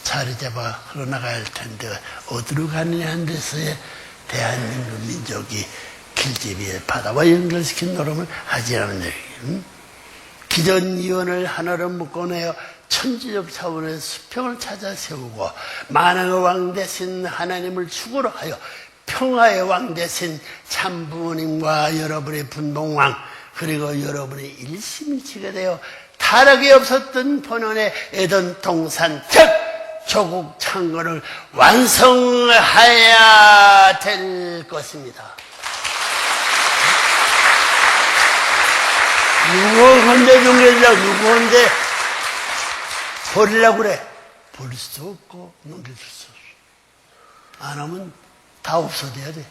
자리 잡아 흘러나가야 할 텐데 어디로 가느냐 한 데서의 대한민국 민족이 길잡이의 바다와 연결시킨 노름을 하지 않는 얘기예요. 기존 이원을 하나로 묶어내어 천지적 차원의 수평을 찾아 세우고 만왕의 왕 대신 하나님을 축으로 하여 평화의 왕 대신 참부모님과 여러분의 분봉왕 그리고 여러분의 일심일치가 되어 타락이 없었던 본원의 에덴 동산 즉 조국 창건을 완성해야 될 것입니다. 누구 헌데 종교자 누구 헌데 버리려고 그래. 버릴 수 없고 넘겨줄 수 없어. 안 하면 다 없어져야 돼.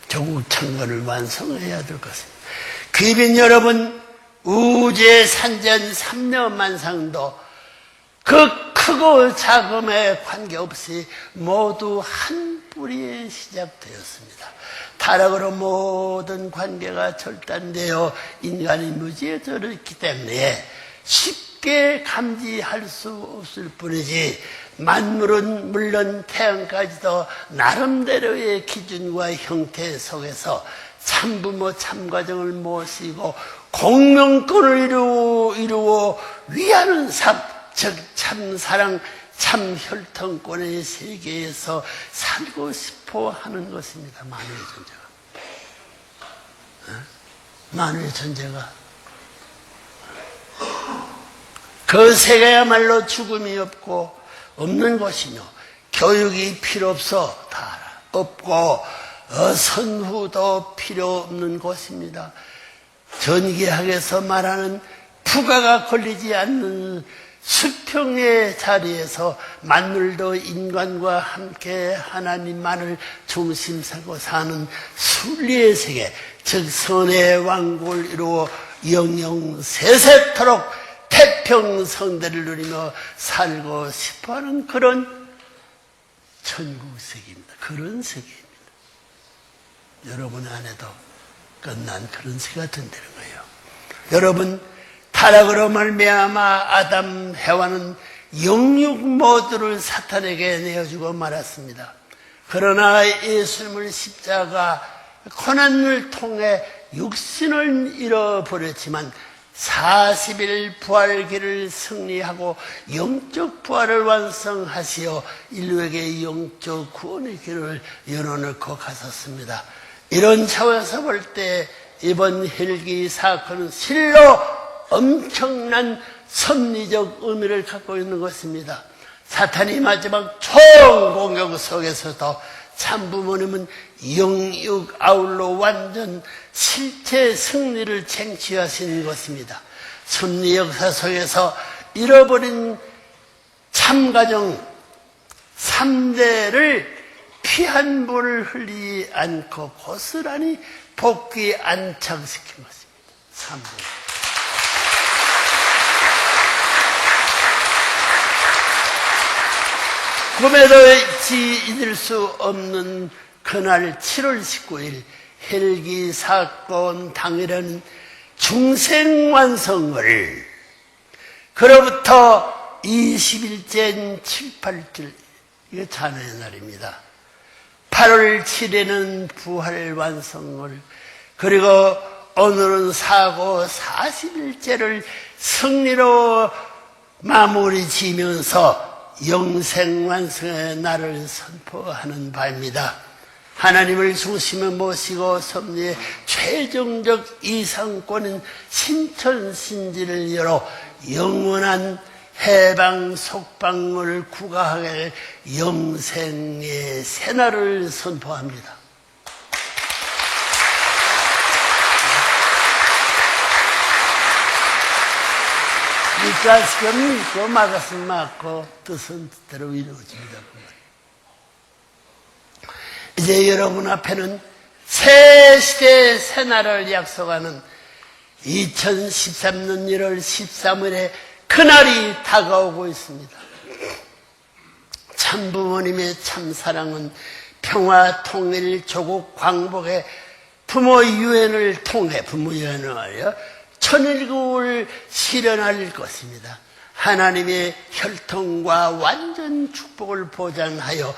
조국 창건을 완성해야 될 것입니다. 귀빈 여러분, 우주의 산전 3년 만상도 그 크고 작음에 관계없이 모두 한 뿌리에 시작되었습니다. 타락으로 모든 관계가 절단되어 인간이 무지해졌기 때문에 쉽게 감지할 수 없을 뿐이지, 만물은 물론 태양까지도 나름대로의 기준과 형태 속에서 참부모 참과정을 모시고 공명권을 이루어 위하는 삶, 즉 참사랑 참혈통권의 세계에서 살고 싶어 하는 것입니다. 만유의 존재가. 만유의 존재가. 그 세계야말로 죽음이 없는 것이며 교육이 필요 없어 다 알아. 없고 선후도 필요 없는 곳입니다. 전기학에서 말하는 부가가 걸리지 않는 수평의 자리에서 만물도 인간과 함께 하나님만을 중심 삼고 사는 순리의 세계, 즉 선의 왕국을 이루어 영영세세토록 태평성대를 누리며 살고 싶어하는 그런 천국 세계입니다. 그런 세계입니다. 여러분 안에도 끝난 그런 세계가 된다는 거예요. 여러분, 타락으로 말미암아 아담 해와는 영육 모두를 사탄에게 내어주고 말았습니다. 그러나 예수님을 십자가 고난을 통해 육신을 잃어버렸지만 40일 부활기를 승리하고 영적 부활을 완성하시어 인류에게 영적 구원의 길을 열어놓고 가셨습니다. 이런 차원에서 볼 때 이번 헬기 사건은 실로 엄청난 섭리적 의미를 갖고 있는 것입니다. 사탄이 마지막 총공격 속에서도 참부모님은 영육 아울러 완전 실체 승리를 쟁취하신 것입니다. 섭리 역사 속에서 잃어버린 참가정 3대를 피 한 번을 흘리지 않고 고스란히 복귀 안착시킨 것입니다. 3대. 꿈에도 잊을 수 없는 그날 7월 19일 헬기 사건 당일에는 중생완성을, 그로부터 20일째인 7, 8일, 이게 자녀의 날입니다. 8월 7일에는 부활완성을, 그리고 오늘은 사고 40일째를 승리로 마무리 지면서 영생완성의 날을 선포하는 바입니다. 하나님을 중심에 모시고 섭리의 최종적 이상권인 신천신지를 열어 영원한 해방 속방을 구가하게 될 영생의 새날을 선포합니다. 믿고 믿고 막았으면 막고 뜻은 뜻대로 이루어집니다. 이제 여러분 앞에는 새 시대의 새날을 약속하는 2013년 1월 13일에 그날이 다가오고 있습니다. 참부모님의 참사랑은 평화, 통일, 조국, 광복의 부모 유엔을 통해, 부모 유엔을 하여 천일국을 실현할 것입니다. 하나님의 혈통과 완전 축복을 보장하여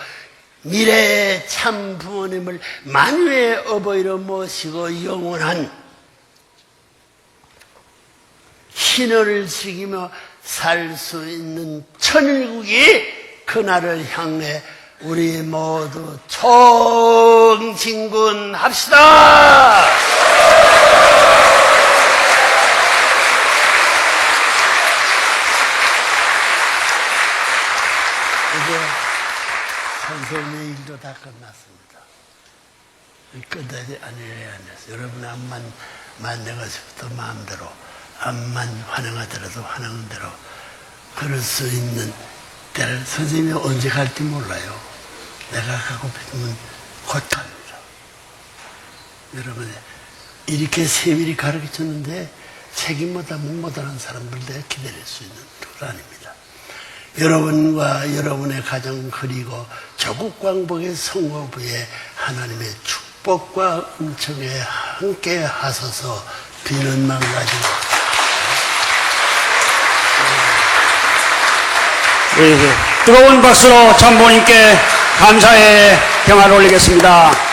미래의 참 부모님을 만유의 어버이로 모시고 영원한 희노를 즐기며 살 수 있는 천일국이 그날을 향해 우리 모두 총진군합시다. 이제 선생님의 일도 다 끝났습니다. 끝나지 아니해야 해서 여러분 암만 만나가서부터 마음대로 암만 환영하더라도 환영한 대로 그럴 수 있는 때를 선생님이 언제 갈지 몰라요. 내가 가고 싶으면 곧 갑니다. 여러분 이렇게 세밀히 가르쳐줬는데 책임 못하면 못하는 사람들 내가 기다릴 수 있는 줄 아닙니다. 여러분과 여러분의 가정 그리고 조국 광복의 성호부에 하나님의 축복과 은총에 함께 하소서 비는 망가지고 뜨거운 박수로 참모님께 감사의 경화를 올리겠습니다.